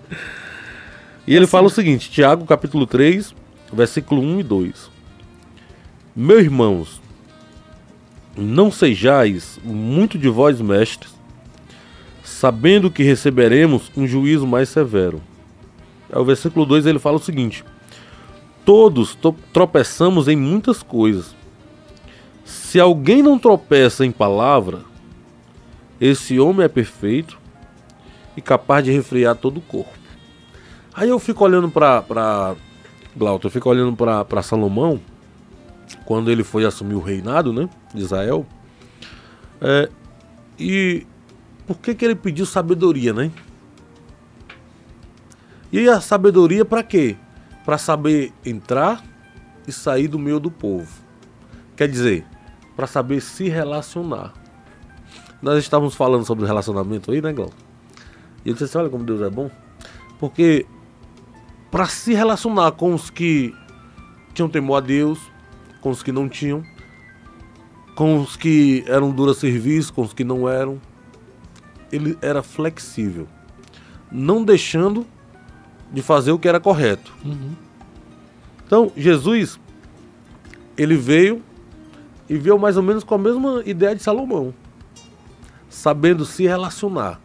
E ele fala o seguinte, Tiago capítulo 3, versículo 1 e 2. Meus irmãos, não sejais muito de vós mestres, sabendo que receberemos um juízo mais severo. Aí o versículo 2 ele fala o seguinte: todos tropeçamos em muitas coisas. Se alguém não tropeça em palavra, esse homem é perfeito e capaz de refrear todo o corpo. Aí eu fico olhando para Glauco, eu fico olhando para Salomão, quando ele foi assumir o reinado, né, de Israel. E por que ele pediu sabedoria, né? E a sabedoria para quê? Para saber entrar e sair do meio do povo. Quer dizer, para saber se relacionar. Nós estávamos falando sobre relacionamento aí, né, Glauco? E eu disse assim, olha como Deus é bom. Porque para se relacionar com os que tinham temor a Deus, com os que não tinham, com os que eram duro a serviço, com os que não eram, ele era flexível, não deixando de fazer o que era correto. Então Jesus, ele veio e veio mais ou menos com a mesma ideia de Salomão, sabendo se relacionar.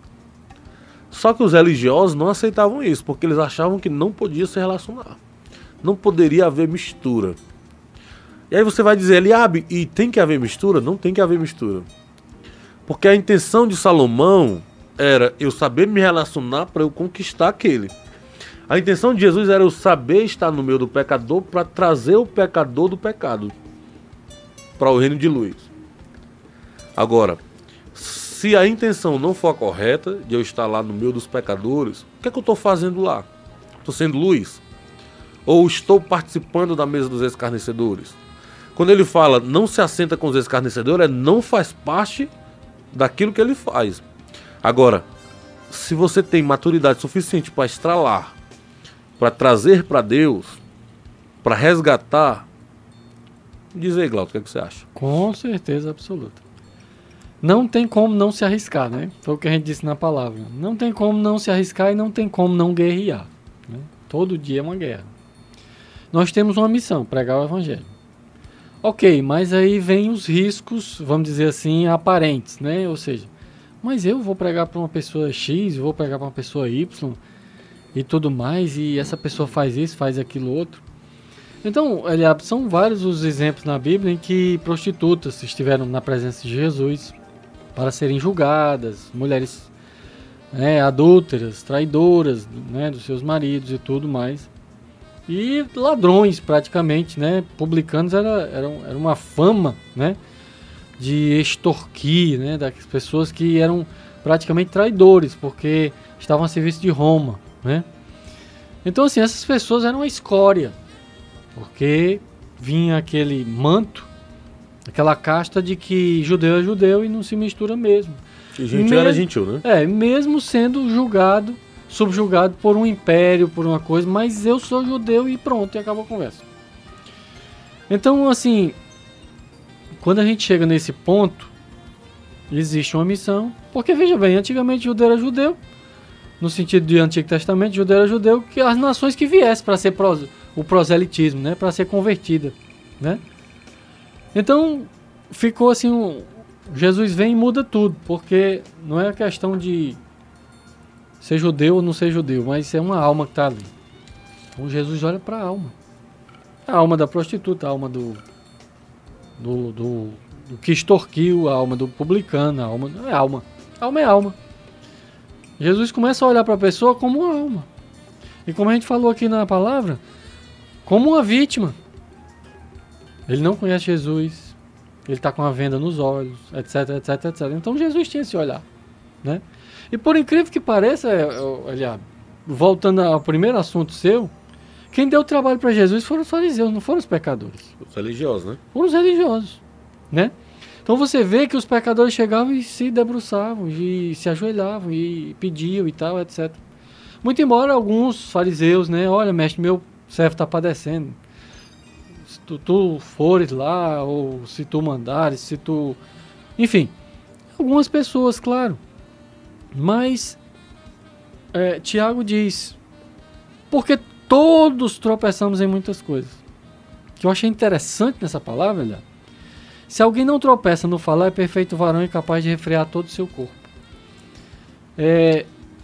Só que os religiosos não aceitavam isso, porque eles achavam que não podia se relacionar, não poderia haver mistura. E aí você vai dizer, Eliabe, e tem que haver mistura? Não tem que haver mistura. Porque a intenção de Salomão era eu saber me relacionar para eu conquistar aquele. A intenção de Jesus era eu saber estar no meio do pecador para trazer o pecador do pecado para o reino de luz. Agora, se a intenção não for a correta, de eu estar lá no meio dos pecadores, o que é que eu estou fazendo lá? Estou sendo luz? Ou estou participando da mesa dos escarnecedores? Quando ele fala não se assenta com os escarnecedores, não faz parte daquilo que ele faz. Agora, se você tem maturidade suficiente para estralar, para trazer para Deus, para resgatar, diz aí, Glauco, o que é que você acha? Com certeza absoluta. Não tem como não se arriscar, né? Foi o que a gente disse na palavra. Não tem como não se arriscar e não tem como não guerrear, né? Todo dia é uma guerra. Nós temos uma missão, pregar o evangelho. Ok, mas aí vem os riscos, vamos dizer assim, aparentes, né? Ou seja, mas eu vou pregar para uma pessoa X, eu vou pregar para uma pessoa Y e tudo mais, e essa pessoa faz isso, faz aquilo outro. Então, aliás, são vários os exemplos na Bíblia em que prostitutas estiveram na presença de Jesus para serem julgadas, mulheres, né, adúlteras, traidoras, né, dos seus maridos e tudo mais. E ladrões, praticamente, né, publicanos, era uma fama, né, de extorquir, né, das pessoas que eram praticamente traidores, porque estavam a serviço de Roma, né. Então, assim, essas pessoas eram uma escória, porque vinha aquele manto, aquela casta de que judeu é judeu e não se mistura mesmo. E gentil era gentil, né? Mesmo sendo julgado, subjugado por um império, por uma coisa, mas eu sou judeu e pronto, e acabou a conversa. Então, assim, quando a gente chega nesse ponto, existe uma missão, porque veja bem, antigamente judeu era judeu, no sentido de Antigo Testamento, judeu era judeu, que as nações que viessem para ser o proselitismo, né, para ser convertida, né? Então, ficou assim, Jesus vem e muda tudo, porque não é questão de ser judeu ou não ser judeu, mas é uma alma que está ali. Então Jesus olha para a alma. A alma da prostituta, a alma do que extorquiu, a alma do publicano, a alma não é alma. Alma é alma. Jesus começa a olhar para a pessoa como uma alma. E como a gente falou aqui na palavra, como uma vítima. Ele não conhece Jesus, ele está com a venda nos olhos, etc, etc, etc. Então Jesus tinha esse olhar, né? E por incrível que pareça, Eliabe, voltando ao primeiro assunto seu, quem deu trabalho para Jesus foram os fariseus, não foram os pecadores. Os religiosos, né? Foram os religiosos, né? Então você vê que os pecadores chegavam e se debruçavam, e se ajoelhavam, e pediam e tal, etc. Muito embora alguns fariseus, né? Olha, mestre, meu servo está padecendo. Se tu fores lá, ou se tu mandares, se tu... Enfim, algumas pessoas, claro. Mas Tiago diz, porque todos tropeçamos em muitas coisas. O que eu achei interessante nessa palavra, olha, se alguém não tropeça no falar, é perfeito varão e capaz de refrear todo o seu corpo.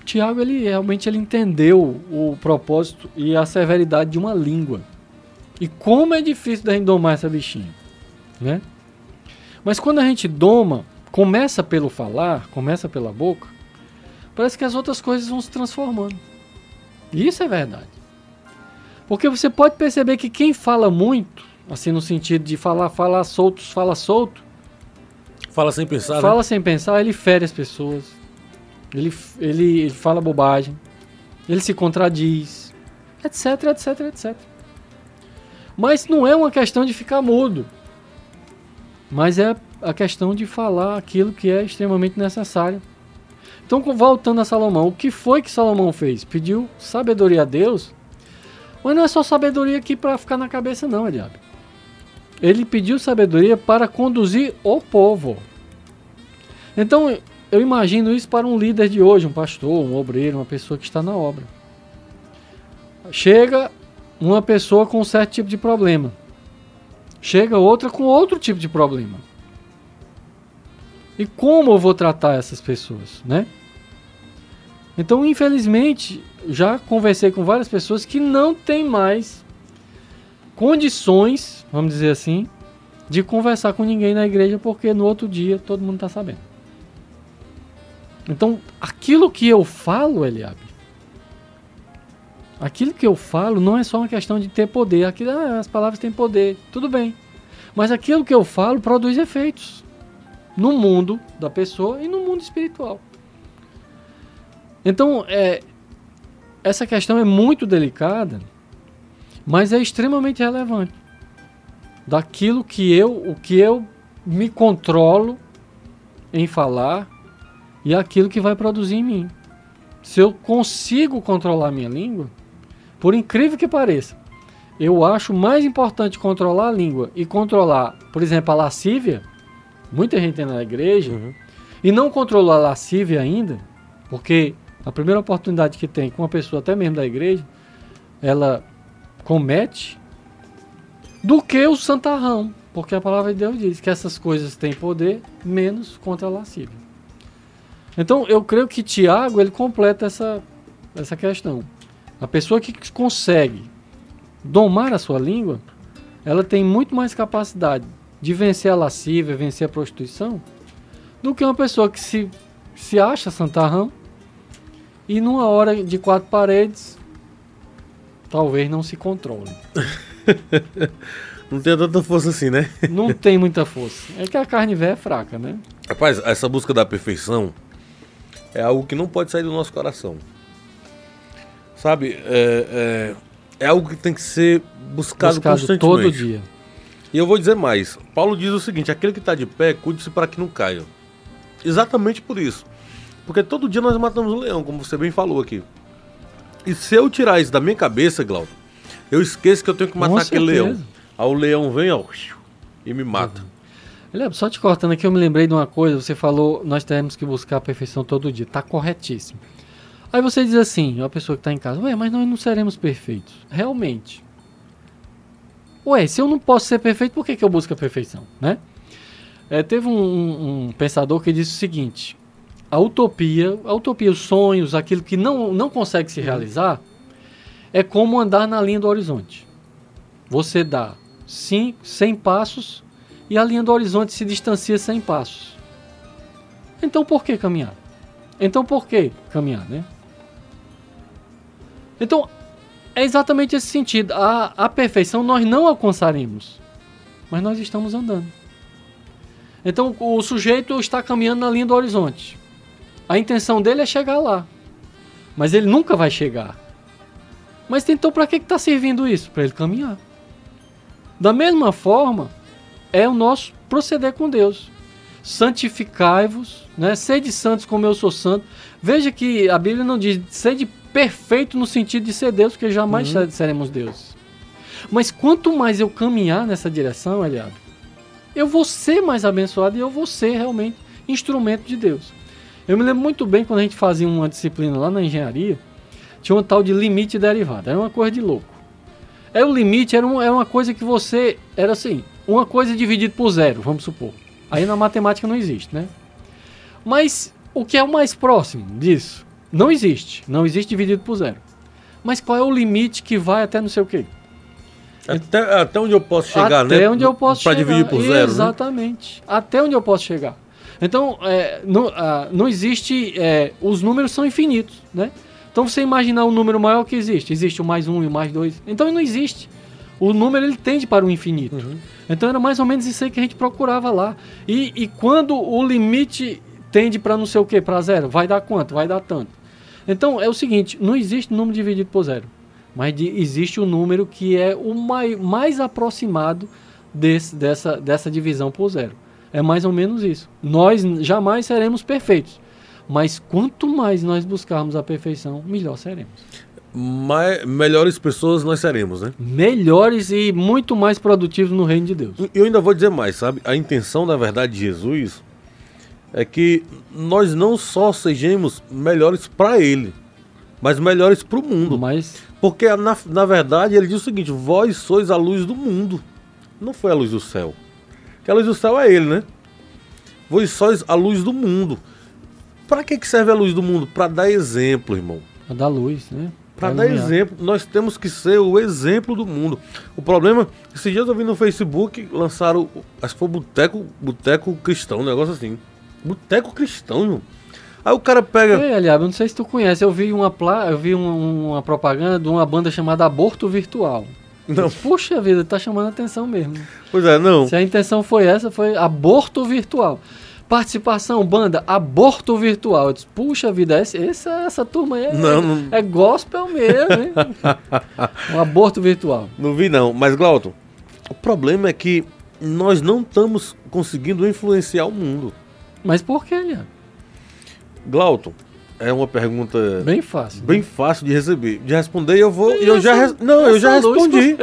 Tiago, ele realmente entendeu o propósito e a severidade de uma língua. E como é difícil da gente domar essa bichinha, né? Mas quando a gente doma, começa pelo falar, começa pela boca, parece que as outras coisas vão se transformando. E isso é verdade. Porque você pode perceber que quem fala muito, assim no sentido de fala solto, Fala sem pensar, fala né? sem pensar, ele fere as pessoas, ele fala bobagem, ele se contradiz, etc, etc, etc. Mas não é uma questão de ficar mudo, mas é a questão de falar aquilo que é extremamente necessário. Então, voltando a Salomão, o que foi que Salomão fez? Pediu sabedoria a Deus, mas não é só sabedoria aqui para ficar na cabeça não, Eliabe. Ele pediu sabedoria para conduzir o povo. Então, eu imagino isso para um líder de hoje, um pastor, um obreiro, uma pessoa que está na obra. Chega uma pessoa com um certo tipo de problema. Chega outra com outro tipo de problema. E como eu vou tratar essas pessoas, né? Então, infelizmente, já conversei com várias pessoas que não têm mais condições, vamos dizer assim, de conversar com ninguém na igreja, porque no outro dia todo mundo está sabendo. Então, aquilo que eu falo, Eliabe, aquilo que eu falo não é só uma questão de ter poder. As palavras têm poder, tudo bem. Mas aquilo que eu falo produz efeitos no mundo da pessoa e no mundo espiritual. Então, essa questão é muito delicada, mas é extremamente relevante. Daquilo que o que eu me controlo em falar e aquilo que vai produzir em mim. Se eu consigo controlar a minha língua, por incrível que pareça, eu acho mais importante controlar a língua e controlar, por exemplo, a lascívia. Muita gente tem na igreja e não controlou a lascívia ainda, porque a primeira oportunidade que tem com uma pessoa, até mesmo da igreja, ela comete, do que o santarrão, porque a palavra de Deus diz que essas coisas têm poder, menos contra a lascívia. Então, eu creio que Tiago, ele completa essa questão. A pessoa que consegue domar a sua língua, ela tem muito mais capacidade de vencer a lascívia, vencer a prostituição, do que uma pessoa que se acha santarrão e numa hora de 4 paredes, talvez não se controle. Não tem tanta força assim, né? Não tem muita força. É que a carne velha é fraca, né? Rapaz, essa busca da perfeição é algo que não pode sair do nosso coração. Sabe? É algo que tem que ser buscado constantemente. Todo dia. E eu vou dizer mais. Paulo diz o seguinte: aquele que está de pé, cuide-se para que não caia. Exatamente por isso. Porque todo dia nós matamos um leão, como você bem falou aqui. E se eu tirar isso da minha cabeça, Glauco, eu esqueço que eu tenho que matar aquele leão. Aí o leão vem, ó, e me mata. Só te cortando aqui, eu me lembrei de uma coisa. Você falou, nós temos que buscar a perfeição todo dia. Tá corretíssimo. Aí você diz assim, uma pessoa que está em casa, mas nós não seremos perfeitos. Realmente. Se eu não posso ser perfeito, por que eu busco a perfeição, né? Teve um pensador que disse o seguinte: a utopia, os sonhos, aquilo que não consegue se realizar, é como andar na linha do horizonte. Você dá 100 passos e a linha do horizonte se distancia 100 passos. Então por que caminhar? Né? Então, é exatamente esse sentido. A perfeição nós não alcançaremos, mas nós estamos andando. Então, o sujeito está caminhando na linha do horizonte. A intenção dele é chegar lá, mas ele nunca vai chegar. Mas então, para que está servindo isso? Para ele caminhar. Da mesma forma, é o nosso proceder com Deus. Santificai-vos, né? Sede santos como eu sou santo. Veja que a Bíblia não diz sede perfeito no sentido de ser Deus, porque jamais seremos Deus. Mas quanto mais eu caminhar nessa direção, aliado, eu vou ser mais abençoado e eu vou ser realmente instrumento de Deus. Eu me lembro muito bem quando a gente fazia uma disciplina lá na engenharia, tinha um tal de limite derivado, era uma coisa de louco. O limite era uma coisa que você, era assim, uma coisa dividida por zero, vamos supor. Aí na matemática não existe, né? Mas o que é o mais próximo disso? Não existe dividido por zero. Mas qual é o limite que vai até não sei o quê? Até onde eu posso chegar, né? Até onde eu posso chegar. Para dividir por zero, exatamente. Né? Até onde eu posso chegar. Então, não existe... os números são infinitos, né? Então, você imaginar o número maior que existe. Existe o mais 1 e o mais 2. Então, não existe. O número, ele tende para o infinito. Então, era mais ou menos isso aí que a gente procurava lá. E quando o limite tende para não sei o quê, para zero, vai dar quanto? Vai dar tanto. Então, é o seguinte, não existe número dividido por zero. Mas existe o número que é o mais aproximado dessa divisão por zero. É mais ou menos isso. Nós jamais seremos perfeitos. Mas quanto mais nós buscarmos a perfeição, melhor seremos. Melhores pessoas nós seremos, né? Melhores e muito mais produtivos no reino de Deus. Eu ainda vou dizer mais, sabe? A intenção, na verdade, de Jesus é que nós não só sejamos melhores para Ele, mas melhores para o mundo. Porque, na verdade, ele diz o seguinte: vós sois a luz do mundo. Não foi a luz do céu. Porque a luz do céu é Ele, né? Vós sois a luz do mundo. Para que serve a luz do mundo? Para dar exemplo, irmão. Para dar luz, né? Para dar exemplo. Nós temos que ser o exemplo do mundo. O problema, esses dias eu vi no Facebook, lançaram, acho que foi Boteco Cristão, um negócio assim. Boteco Cristão, irmão. Aí o cara pega... Aliás, eu não sei se tu conhece, eu vi uma propaganda de uma banda chamada Aborto Virtual. Não. Puxa vida, tá chamando a atenção mesmo. Pois é, não. Se a intenção foi essa, foi Aborto Virtual. Participação, banda, Aborto Virtual. Eu disse, puxa vida, essa turma aí é gospel mesmo, hein? Um aborto virtual. Não vi não, mas Glauton, o problema é que nós não estamos conseguindo influenciar o mundo. Mas por que, Lian? Glauton, é uma pergunta... Bem fácil. Bem fácil de responder, eu já respondi.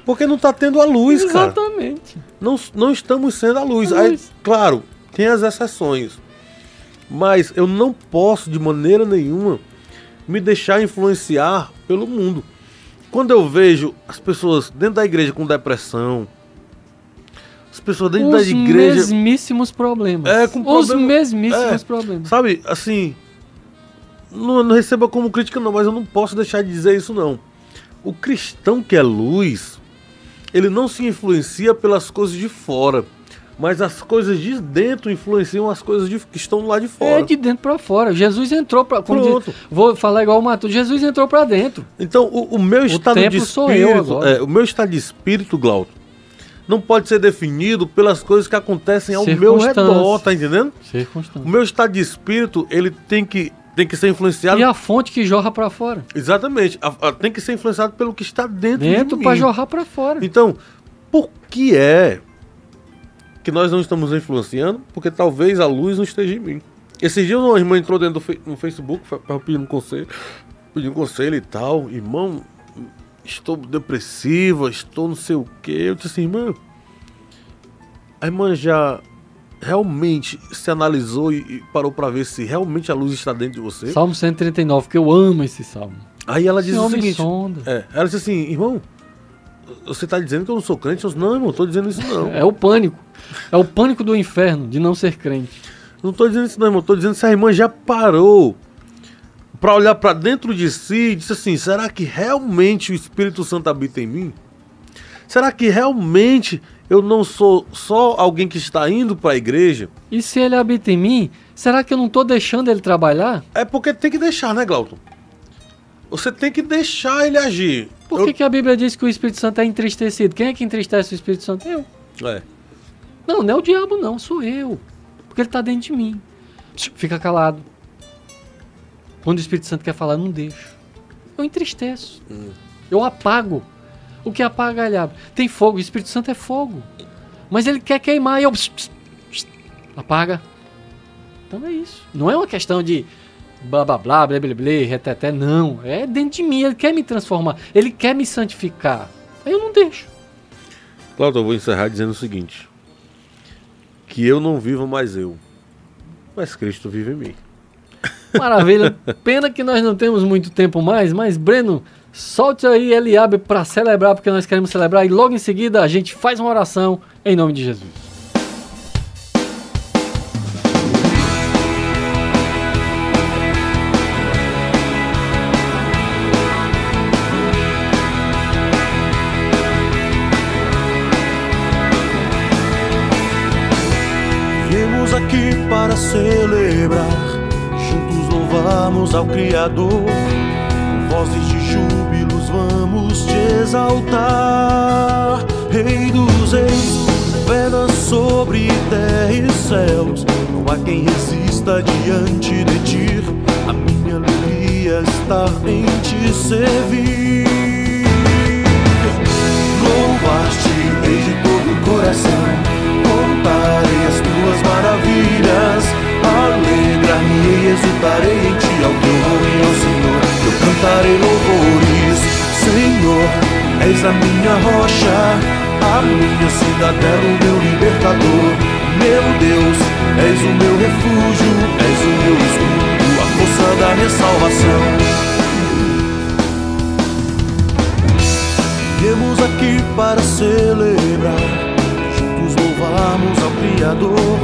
Porque não está tendo a luz, cara. Exatamente. Não estamos sendo a luz. Aí, claro, tem as exceções. Mas eu não posso, de maneira nenhuma, me deixar influenciar pelo mundo. Quando eu vejo as pessoas dentro da igreja com depressão, as pessoas dentro da igreja... Os mesmíssimos problemas. Os mesmíssimos problemas. Sabe, assim... Não receba como crítica não, mas eu não posso deixar de dizer isso não. O cristão que é luz, ele não se influencia pelas coisas de fora, mas as coisas de dentro influenciam as coisas que estão lá de fora. É de dentro para fora. Jesus entrou para... Vou falar igual o Matheus. Jesus entrou para dentro. Então, o meu estado de espírito... o meu estado de espírito, Glauton, não pode ser definido pelas coisas que acontecem ao meu redor, tá entendendo? O meu estado de espírito, ele tem que ser influenciado... E a fonte que jorra para fora. Exatamente. Tem que ser influenciado pelo que está dentro de mim. Para jorrar para fora. Então, por que é que nós não estamos influenciando? Porque talvez a luz não esteja em mim. Esses dias uma irmã entrou dentro no Facebook pedindo um conselho e tal. Irmão, estou depressiva, estou não sei o quê. Eu disse assim, irmã, a irmã já realmente se analisou e parou para ver se realmente a luz está dentro de você? Salmo 139, que eu amo esse salmo. Aí ela diz o seguinte, ela disse assim, irmão, você está dizendo que eu não sou crente? Eu disse, não, irmão, estou dizendo isso não. É o pânico. É o pânico do inferno de não ser crente. Não estou dizendo isso não, irmão. Estou dizendo que a irmã já parou para olhar para dentro de si e disse assim, será que realmente o Espírito Santo habita em mim? Será que realmente eu não sou só alguém que está indo para a igreja? E se ele habita em mim, será que eu não estou deixando ele trabalhar? É porque tem que deixar, né, Glauton? Você tem que deixar ele agir. Por que a Bíblia diz que o Espírito Santo é entristecido? Quem é que entristece o Espírito Santo? Eu. É. Não, não é o diabo não, sou eu. Porque ele está dentro de mim. Fica calado. Quando o Espírito Santo quer falar, eu não deixo. Eu entristeço. Eu apago. O que apaga, ele abre. Tem fogo, o Espírito Santo é fogo. Mas ele quer queimar e eu... apaga. Então é isso. Não é uma questão de blá blá blá, blá blá blá, reteté, não. É dentro de mim, ele quer me transformar. Ele quer me santificar. Aí eu não deixo. Cláudio, eu vou encerrar dizendo o seguinte. Que eu não vivo mais eu. Mas Cristo vive em mim. Maravilha. Pena que nós não temos muito tempo mais, mas Breno, solte aí Eliabe para celebrar, porque nós queremos celebrar e logo em seguida a gente faz uma oração em nome de Jesus. Viemos aqui para celebrar, juntos louvarmos ao Criador. Com vozes de júbilos vamos te exaltar. Rei dos reis, governa sobre terra e céus. Não há quem resista diante de ti. A minha alegria está em te servir. Louvar-te hei de todo o coração, contarei as tuas maravilhas, alegrar-me e exultarei em ti. Ao teu nome, ó Senhor, eu cantarei louvores. Senhor, és a minha rocha, a minha cidadela, o meu libertador. Meu Deus, és o meu refúgio, és o meu escudo, a força da minha salvação. Viemos aqui para celebrar, louvarmos ao Criador.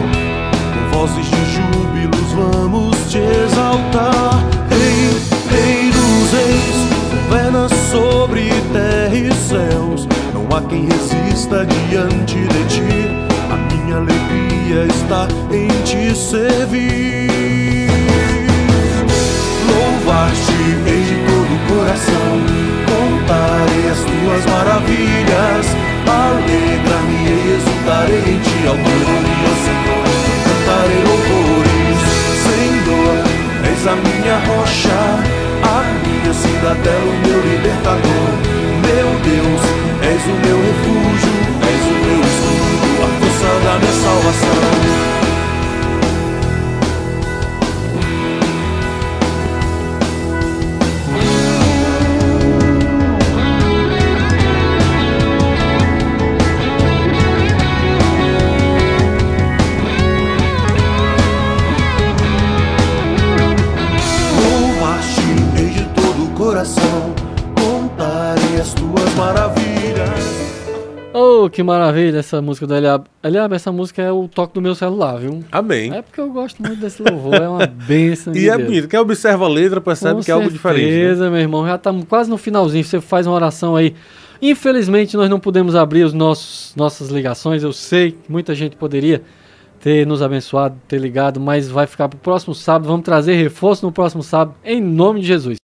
Com vozes de júbilos vamos te exaltar. Rei dos reis, governa sobre terra e céus. Não há quem resista diante de ti. A minha alegria está em te servir. Louvar-te hei de todo o coração, contarei as tuas maravilhas, alegra-me e exultarei em ti. Ao teu nome, ó Senhor, cantarei louvores. Senhor, és a minha rocha, a minha cidadela, o meu libertador. Meu Deus, és o meu refúgio, és o meu escudo, a força da minha salvação. Contarei as tuas maravilhas. Oh, que maravilha essa música do Eliabe. Eliabe, essa música é o toque do meu celular, viu? Amém. É porque eu gosto muito desse louvor, é uma bênção de E é Deus. bonito. Quem observa a letra percebe que é algo diferente. Com certeza, meu irmão. Já estamos quase no finalzinho. Você faz uma oração aí. Infelizmente, nós não pudemos abrir nossas ligações. Eu sei que muita gente poderia ter nos abençoado, ter ligado, mas vai ficar para o próximo sábado. Vamos trazer reforço no próximo sábado, em nome de Jesus.